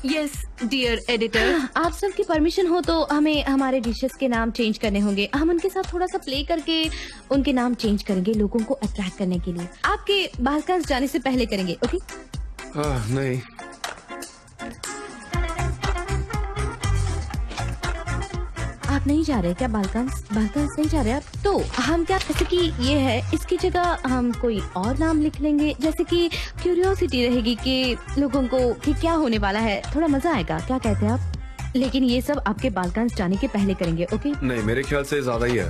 Yes dear editor. आप सबकी परमिशन हो तो हमें हमारे डिशेस के नाम चेंज करने होंगे। हम उनके साथ थोड़ा सा प्ले करके उनके नाम चेंज करेंगे लोगों को अट्रैक्ट करने के लिए। आपके बालकांस जाने से पहले करेंगे, ओके? नहीं, आप नहीं जा रहे क्या? बालकांस नहीं जा रहे आप? तो हम क्या, जैसे कि ये है, इसकी जगह हम कोई और नाम लिख लेंगे, जैसे कि क्यूरियोसिटी रहेगी कि लोगों को कि क्या होने वाला है। थोड़ा मजा आएगा, क्या कहते हैं आप? लेकिन ये सब आपके बालकांस जाने के पहले करेंगे, ओके? नहीं, मेरे ख्याल से ज्यादा ही है।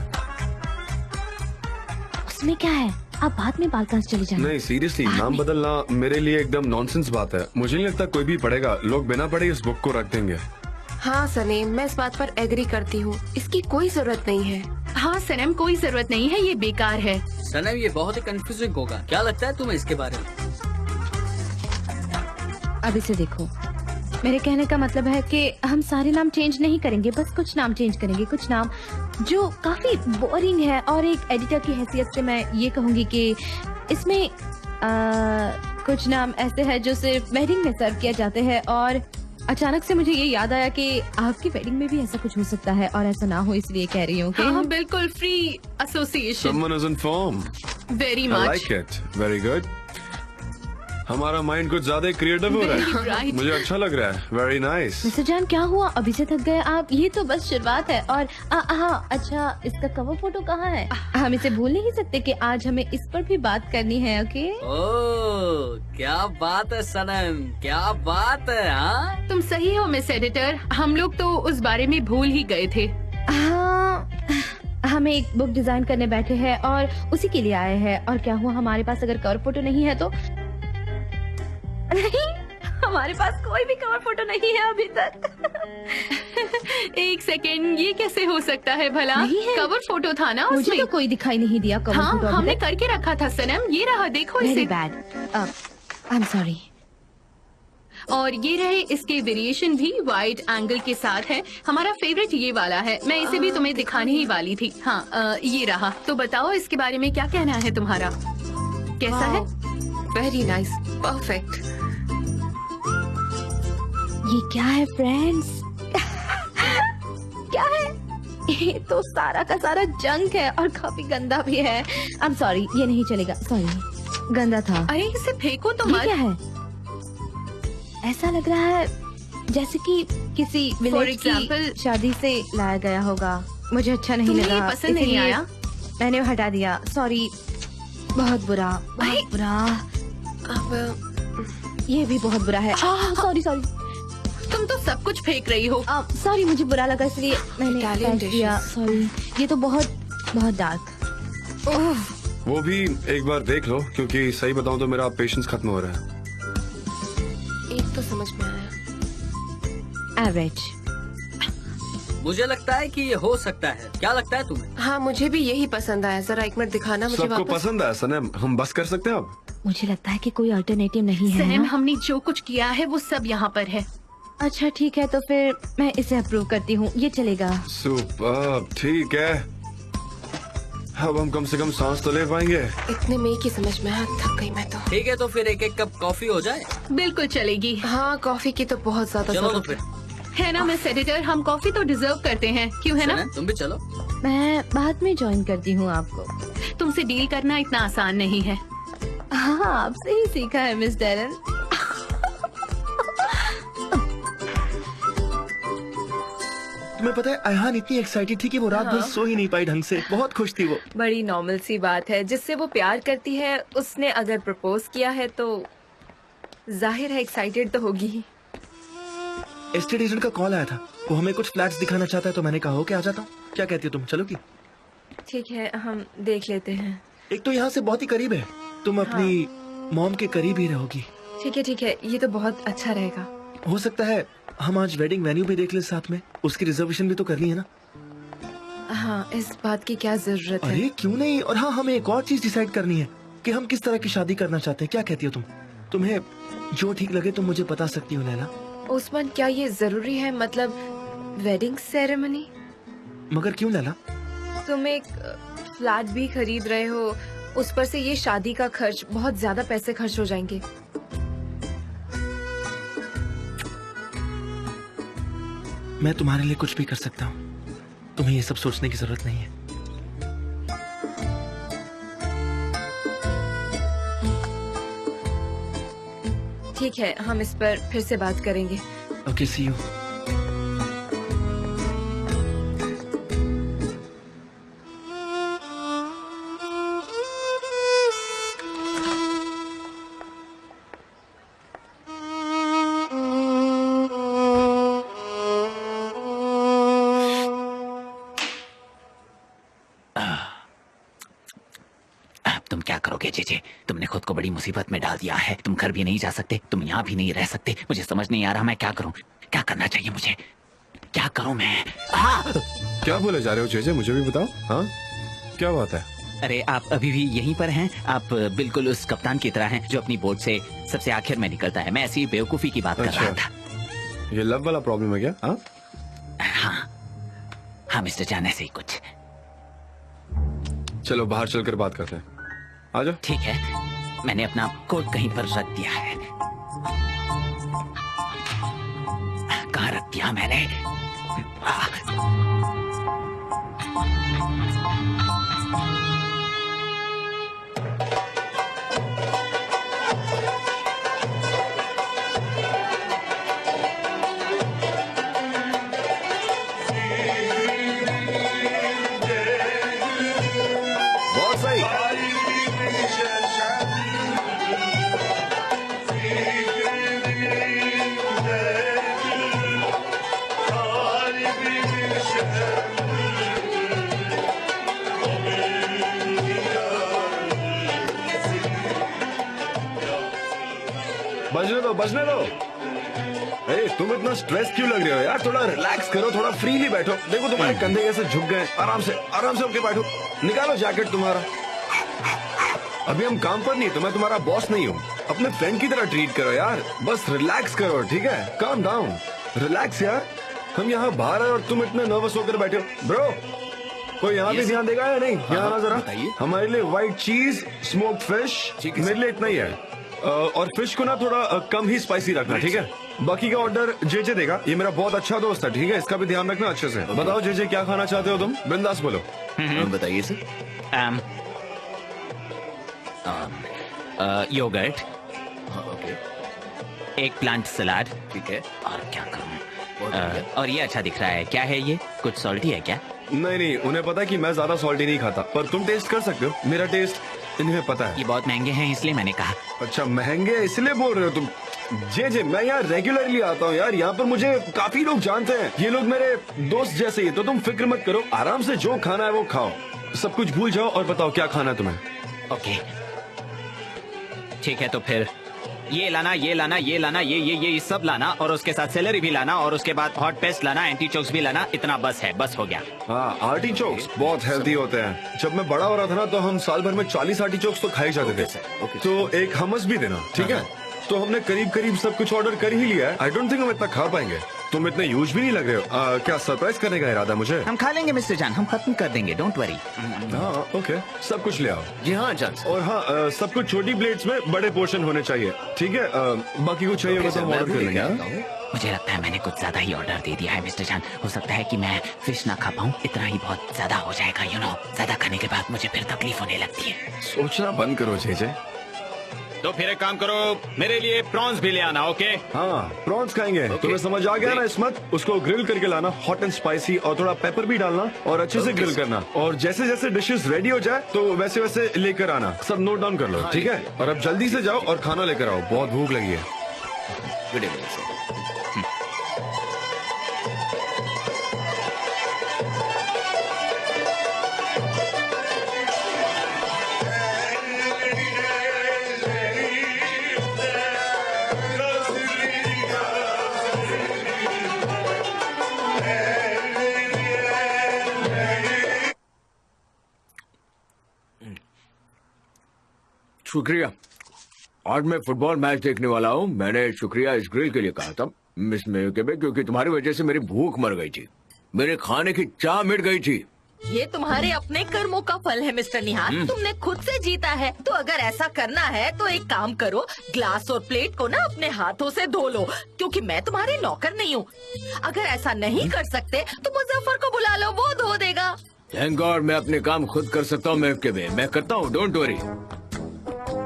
उसमें क्या है, आप बाद में बालकांस चले जाना। नहीं सीरियसली, नाम बदलना मेरे लिए एकदम नॉनसेंस बात है। मुझे नहीं लगता कोई भी पढ़ेगा। लोग बिना पढ़े इस बुक को रख देंगे। हाँ सनीम, मैं इस बात पर एग्री करती हूँ। इसकी कोई जरूरत नहीं है। हाँ सनम, कोई जरूरत नहीं है, ये बेकार है। सनम, ये बहुत ही कंफ्यूजिंग होगा। क्या लगता है तुम्हें इसके बारे में? अब इसे देखो, मेरे कहने का मतलब है कि हम सारे नाम चेंज नहीं करेंगे, बस कुछ नाम चेंज करेंगे। कुछ नाम जो काफी बोरिंग है, और एक एडिटर की हैसियत से मैं ये कहूंगी कि इसमें कुछ नाम ऐसे हैं जो सिर्फ वेडिंग में सर्व किया जाते हैं। और अचानक से मुझे ये याद आया कि आपकी वेडिंग में भी ऐसा कुछ हो सकता है, और ऐसा ना हो इसलिए कह रही हूँ कि हाँ, बिल्कुल free association. Someone is informed. Very I much. like it. Very good. हमारा माइंड कुछ ज्यादा क्रिएटिव हो रहा है। Right. मुझे अच्छा लग रहा है। Very nice. मिस्टर जान, क्या हुआ? अभी से थक गए आप? ये तो बस शुरुआत है। और हाँ, अच्छा, इसका कवर फोटो कहाँ है? हम इसे भूल नहीं सकते कि आज हमें इस पर भी बात करनी है, ओके? ओह, क्या बात है सनम, क्या बात है। हाँ, तुम सही हो मिस एडिटर, हम लोग तो उस बारे में भूल ही गए थे। हाँ, हम एक बुक डिजाइन करने बैठे हैं और उसी के लिए आए हैं। और क्या हुआ, हमारे पास अगर कवर फोटो नहीं है तो? नहीं, हमारे पास कोई भी कवर फोटो नहीं है अभी तक। एक सेकेंड, ये कैसे हो सकता है भला? नहीं है। कवर फोटो था ना मुझे उसमें। तो कोई दिखाई नहीं दिया कवर हाँ, फोटो। हमने करके रखा था सनम, ये रहा, देखो वेरी इसे। बैड। I am sorry. और ये रहे इसके वेरिएशन भी वाइड एंगल के साथ है। हमारा फेवरेट ये वाला है, मैं इसे भी तुम्हें दिखाने ही वाली थी। हाँ ये रहा। तो बताओ इसके बारे में क्या कहना है तुम्हारा, कैसा है? Very nice, perfect. ये क्या है फ्रेंड्स? क्या है? ये तो सारा का सारा जंक है और काफी गंदा भी है। आई एम सॉरी, ये नहीं चलेगा, सॉरी, गंदा था। अरे इसे फेंको तो ये मत। क्या है? ऐसा लग रहा है जैसे कि किसी विलेज example- की शादी से लाया गया होगा। मुझे अच्छा नहीं तुम्हें लगा, ये पसंद नहीं इसीलिए आया? मैंने हटा दिया, सॉरी। बहुत बुरा, बहुत बुरा। अब ये भी बहुत बुरा है। सॉरी सॉरी तुम तो सब कुछ फेंक रही हो। सॉरी, मुझे बुरा लगा इसलिए मैंने Italian फेंक दिया। सॉरी, ये तो बहुत बहुत डार्क। वो भी एक बार देख लो, क्योंकि सही बताऊं तो मेरा पेशेंस खत्म हो रहा है। एक तो समझ में आया। एवरेज। मुझे लगता है कि ये हो सकता है। क्या लगता है तुम्हें? हाँ मुझे भी यही पसंद आया। जरा एक मिनट दिखाना मुझे सबको वापस। पसंद है सनम, हम बस कर सकते हैं अब। मुझे लगता है कि कोई अल्टरनेटिव नहीं है सैम, ना? हमने जो कुछ किया है वो सब यहाँ पर है। अच्छा ठीक है, तो फिर मैं इसे अप्रूव करती हूँ, ये चलेगा। सुपर, ठीक है। अब हम कम से कम सांस तो ले पाएंगे। इतने में की समझ में आया, थक गई मैं तो। ठीक है, तो फिर एक एक कप कॉफी हो जाए। बिल्कुल चलेगी। हाँ कॉफी की तो बहुत ज्यादा चलो तो जरूरत फिर। है। है ना मिस एडिटर, हम कॉफी तो डिजर्व करते हैं, क्यों है ना? सनम, तुम भी चलो। मैं बाद में ज्वाइन करती हूँ आपको। तुमसे डील करना इतना आसान नहीं है। हाँ, आपसे ही सीखा है मिस डेरन। तुम्हें पता है अयहान इतनी एक्साइटेड थी कि वो रात भर सो ही नहीं पाई ढंग से। बहुत खुश थी वो। बड़ी नॉर्मल सी बात है, जिससे वो प्यार करती है उसने अगर प्रपोज किया है तो जाहिर है एक्साइटेड तो होगी ही। एस्टेट एजेंट का कॉल आया था, वो हमें कुछ फ्लैट्स दिखाना चाहता है, तो मैंने कहा ओके आ जाता हूँ। क्या कहती हो तुम, चलोगी? ठीक है, हम देख लेते हैं। एक तो यहाँ से बहुत ही करीब है, तुम अपनी मॉम के करीब ही रहोगी। ठीक है, ये तो बहुत अच्छा रहेगा। हो सकता है हम आज वेडिंग वेन्यू भी देख लें साथ में, उसकी रिजर्वेशन भी तो करनी है ना। हाँ, इस बात की क्या जरूरत है? अरे क्यों नहीं। और हाँ, हमें एक और चीज डिसाइड करनी है कि हम किस तरह की शादी करना चाहते हैं। क्या कहती हो तुम? तुम्हें जो ठीक लगे तुम मुझे बता सकती हो लैला। उस्मान, क्या ये जरूरी है, मतलब वेडिंग सेरेमनी? मगर क्यों लैला? तुम एक फ्लैट भी खरीद रहे हो, उस पर से ये शादी का खर्च, बहुत ज्यादा पैसे खर्च हो जाएंगे। मैं तुम्हारे लिए कुछ भी कर सकता हूँ, तुम्हें ये सब सोचने की जरूरत नहीं है। ठीक है, हम इस पर फिर से बात करेंगे। Okay, see you. तुम क्या करोगे जेजे? तुमने खुद को बड़ी मुसीबत में डाल दिया है। तुम घर भी नहीं जा सकते, तुम यहाँ भी नहीं रह सकते। मुझे समझ नहीं आ रहा मैं क्या करूँ, क्या करना चाहिए मुझे, क्या करूँ मैं? क्या बोले जा रहे हो जेजे, मुझे भी बताओ। हाँ, क्या बात है? अरे आप अभी भी यहीं पर हैं? आप बिल्कुल उस कप्तान की तरह हैं जो अपनी बोट से सबसे आखिर में निकलता है। मैं ऐसी बेवकूफी की बात कर रहा था। ये लव वाला प्रॉब्लम है क्या? हाँ हाँ हाँ मिस्टर जान, ऐसे ही कुछ। चलो बाहर चलकर बात करते हैं, आ जाओ। ठीक है, मैंने अपना कोट कहीं पर रख दिया है। कहाँ रख दिया मैंने? बहुत सही। बजने दो, बजने दो। तुम इतना स्ट्रेस क्यों लग रहे हो यार? थोड़ा रिलैक्स करो, थोड़ा फ्रीली बैठो। देखो तुम्हारे कंधे कैसे झुक गए। आराम से होके बैठो। निकालो जैकेट तुम्हारा। अभी हम काम पर नहीं, तो मैं तुम्हारा बॉस नहीं हूँ। अपने फ्रेंड की तरह ट्रीट करो यार, बस रिलैक्स करो, ठीक है? काम डाउन, रिलैक्स यार। हम यहाँ बाहर हैं और तुम इतने नर्वस होकर बैठे हो। ब्रो, कोई यहाँ भी ध्यान देगा या नहीं? यहाँ आना जरा। हमारे लिए व्हाइट चीज, स्मोक्ड फिश, मेरे लिए इतना ही है। और फिश को ना थोड़ा कम ही स्पाइसी रखना, ठीक है? बाकी का ऑर्डर जे देगा, ये मेरा बहुत अच्छा दोस्त है, ठीक है? इसका भी ध्यान रखना अच्छे से। बताओ जे क्या खाना चाहते हो तुम? बिंदास बोलो। बताइए सर। योगर्ट, ओके, एक प्लांट सलाद, ठीक है। और क्या करूँ? और ये अच्छा दिख रहा है, क्या है ये? कुछ सॉल्टी है क्या? नहीं, उन्हें पता है कि मैं ज्यादा सॉल्टी नहीं खाता, पर तुम टेस्ट कर सकते हो। मेरा टेस्ट इन्हें पता है। ये बहुत महंगे हैं इसलिए मैंने कहा। अच्छा, महंगे इसलिए बोल रहे हो तुम? जे मैं यहाँ रेगुलरली आता हूँ यार, यहाँ पर मुझे काफी लोग जानते हैं। ये लोग मेरे दोस्त जैसे ही, तो तुम फिक्र मत करो, आराम से जो खाना है वो खाओ, सब कुछ भूल जाओ और बताओ क्या खाना है तुम्हें। ओके, ठीक है, तो फिर ये लाना, ये लाना, ये लाना, ये सब लाना, और उसके साथ सेलरी भी लाना, और उसके बाद हॉट पेस्ट लाना, एंटी चोक्स भी लाना। इतना बस है, बस हो गया। हाँ, आर्टिचोक्स बहुत हेल्दी होते हैं। जब मैं बड़ा हो रहा था ना, तो हम साल भर में 40 आर्टिचोक्स तो खाए जाते थे। तो एक हमस भी देना, ठीक है? तो हमने करीब सब कुछ ऑर्डर कर ही लिया है। आई डोंट थिंक हम इतना खा पाएंगे। तुम इतने यूज भी नहीं लग रहे हो। क्या सरप्राइज करने का इरादा मुझे? हम खा लेंगे मिस्टर जान, हम खत्म कर देंगे, डोंट वरी। हाँ, ओके, सब कुछ ले आओ। जी हाँ जान। और हाँ, सब कुछ छोटी प्लेट्स में बड़े पोर्शन होने चाहिए, ठीक है? बाकी कुछ चाहिए तो हम ऑर्डर कर लेंगे। मुझे लगता है मैंने कुछ ज्यादा ही ऑर्डर दे दिया है मिस्टर जान। हो सकता है कि मैं फिश ना खा पाऊँ, इतना ही बहुत ज्यादा हो जाएगा। यू नो, ज्यादा खाने के बाद मुझे फिर तकलीफ होने लगती है। सोचना बंद करो जे। तो फिर एक काम करो, मेरे लिए प्रॉन्स भी ले आना, ओके? हाँ, प्रॉन्स खाएंगे। तुम्हें समझ आ गया ना इसमत? उसको ग्रिल करके लाना, हॉट एंड स्पाइसी, और थोड़ा पेपर भी डालना, और अच्छे से ग्रिल करना। और जैसे जैसे डिशेस रेडी हो जाए तो वैसे वैसे लेकर आना। सब नोट डाउन कर लो, ठीक है? और अब जल्दी से जाओ और खाना लेकर आओ, बहुत भूख लगी है। Good evening sir. शुक्रिया। आज मैं फुटबॉल मैच देखने वाला हूँ। मैंने शुक्रिया इस ग्रिल के लिए कहा था मिस मेयुकेबे, क्योंकि तुम्हारी वजह से मेरी भूख मर गई थी, मेरे खाने की चाह मिट गई थी। ये तुम्हारे अपने कर्मों का फल है मिस्टर निहाल, तुमने खुद से जीता है। तो अगर ऐसा करना है तो एक काम करो, ग्लास और प्लेट को ना अपने हाथों से धो लो, क्योंकि मैं तुम्हारे नौकर नहीं हूँ। अगर ऐसा नहीं कर सकते तो मुजफ्फर को बुला लो, वो धो देगा। थैंक गॉड मैं अपने काम खुद कर सकता हूँ मेयुकेबे, मैं करता हूँ, डोंट वरी।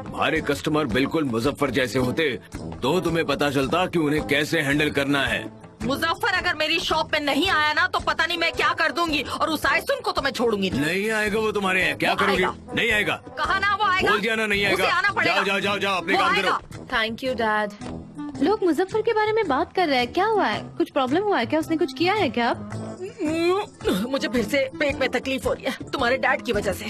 हमारे कस्टमर बिल्कुल मुजफ्फर जैसे होते तो तुम्हें पता चलता कि उन्हें कैसे हैंडल करना है। मुजफ्फर अगर मेरी शॉप पे नहीं आया ना तो पता नहीं मैं क्या कर दूंगी, और उस आयसुन को तो मैं छोड़ूंगी नहीं आएगा वो तुम्हारे यहाँ, क्या करोगी? नहीं आएगा। कहा ना वो आएगा। बोल दिया ना नहीं आएगा। उसे आना पड़ेगा। जाओ जाओ जाओ जाओ, अपने काम करो। Thank you dad. लोग मुजफ्फर के बारे में बात कर रहे हैं, क्या हुआ है? कुछ प्रॉब्लम हुआ है क्या? उसने कुछ किया है क्या? मुझे फिर से पेट में तकलीफ हो रही है तुम्हारे डैड की वजह से।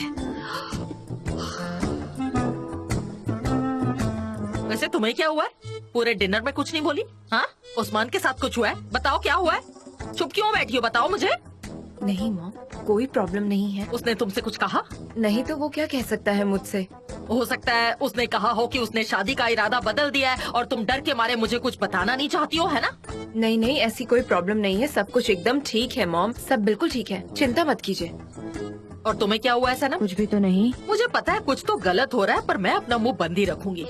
वैसे तुम्हें क्या हुआ है? पूरे डिनर में कुछ नहीं बोली? हाँ, उस्मान के साथ कुछ हुआ है? बताओ क्या हुआ है? चुप क्यों बैठी हो, बताओ मुझे। नहीं मॉम, कोई प्रॉब्लम नहीं है। उसने तुमसे कुछ कहा? नहीं तो वो क्या कह सकता है मुझसे? हो सकता है उसने कहा हो कि उसने शादी का इरादा बदल दिया है और तुम डर के मारे मुझे कुछ बताना नहीं चाहती हो, है ना? नहीं नहीं, ऐसी कोई प्रॉब्लम नहीं है, सब कुछ एकदम ठीक है मॉम, सब बिल्कुल ठीक है, चिंता मत कीजिए। और तुम्हें क्या हुआ है सनम? कुछ भी तो नहीं। मुझे पता है कुछ तो गलत हो रहा है, पर मैं अपना मुंह बंद ही रखूंगी।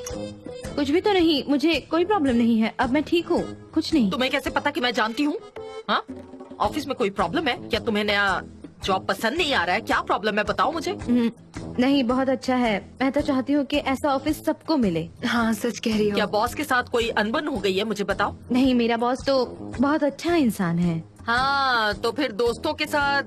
कुछ भी तो नहीं, मुझे कोई प्रॉब्लम नहीं है, अब मैं ठीक हूँ, कुछ नहीं। तुम्हें कैसे पता कि मैं जानती हूँ? हाँ, ऑफिस में कोई प्रॉब्लम है क्या? तुम्हें नया जॉब पसंद नहीं आ रहा है? क्या प्रॉब्लम है, बताओ मुझे। नहीं, बहुत अच्छा है। मैं तो चाहती हूँ कि ऐसा ऑफिस सबको मिले। हाँ, सच कह रही हो। क्या बॉस के साथ कोई अनबन हो गई है, मुझे बताओ। नहीं, मेरा बॉस तो बहुत अच्छा इंसान है। हाँ, तो फिर दोस्तों के साथ,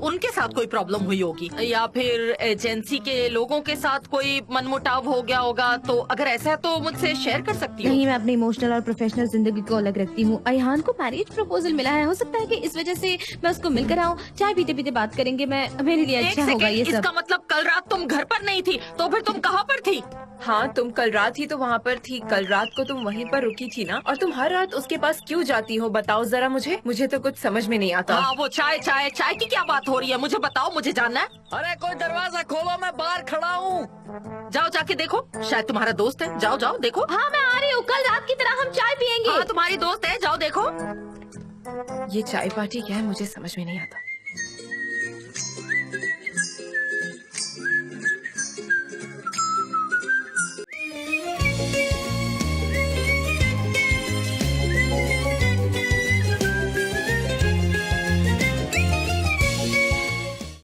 उनके साथ कोई प्रॉब्लम हुई होगी, या फिर एजेंसी के लोगों के साथ कोई मनमुटाव हो गया होगा। तो अगर ऐसा है तो मुझसे शेयर कर सकती हो। नहीं, मैं अपनी इमोशनल और प्रोफेशनल जिंदगी को अलग रखती हूँ। अयहान को मैरिज प्रपोजल मिला है, हो सकता है कि इस वजह से मैं उसको मिलकर आऊँ, चाय पीते पीते बात करेंगे, मैं मेरे लिए अच्छा होगा ये सब। इसका मतलब कल रात तुम घर पर नहीं थी, तो फिर तुम कहाँ पर थी? हाँ, तुम कल रात ही तो वहाँ पर थी। कल रात को तुम वहीं पर रुकी थी ना, और तुम हर रात उसके पास क्यों जाती हो, बताओ जरा मुझे तो कुछ समझ में नहीं आता। हाँ, वो चाय की क्या बात बात हो रही है? मुझे बताओ, मुझे जानना है। अरे कोई दरवाजा खोलो, मैं बाहर खड़ा हूँ। जाओ जाके देखो, शायद तुम्हारा दोस्त है। जाओ जाओ देखो। हाँ मैं आ रही हूँ, कल रात की तरह हम चाय पियेंगे। हाँ तुम्हारी दोस्त है, जाओ देखो। ये चाय पार्टी क्या है मुझे समझ में नहीं आता।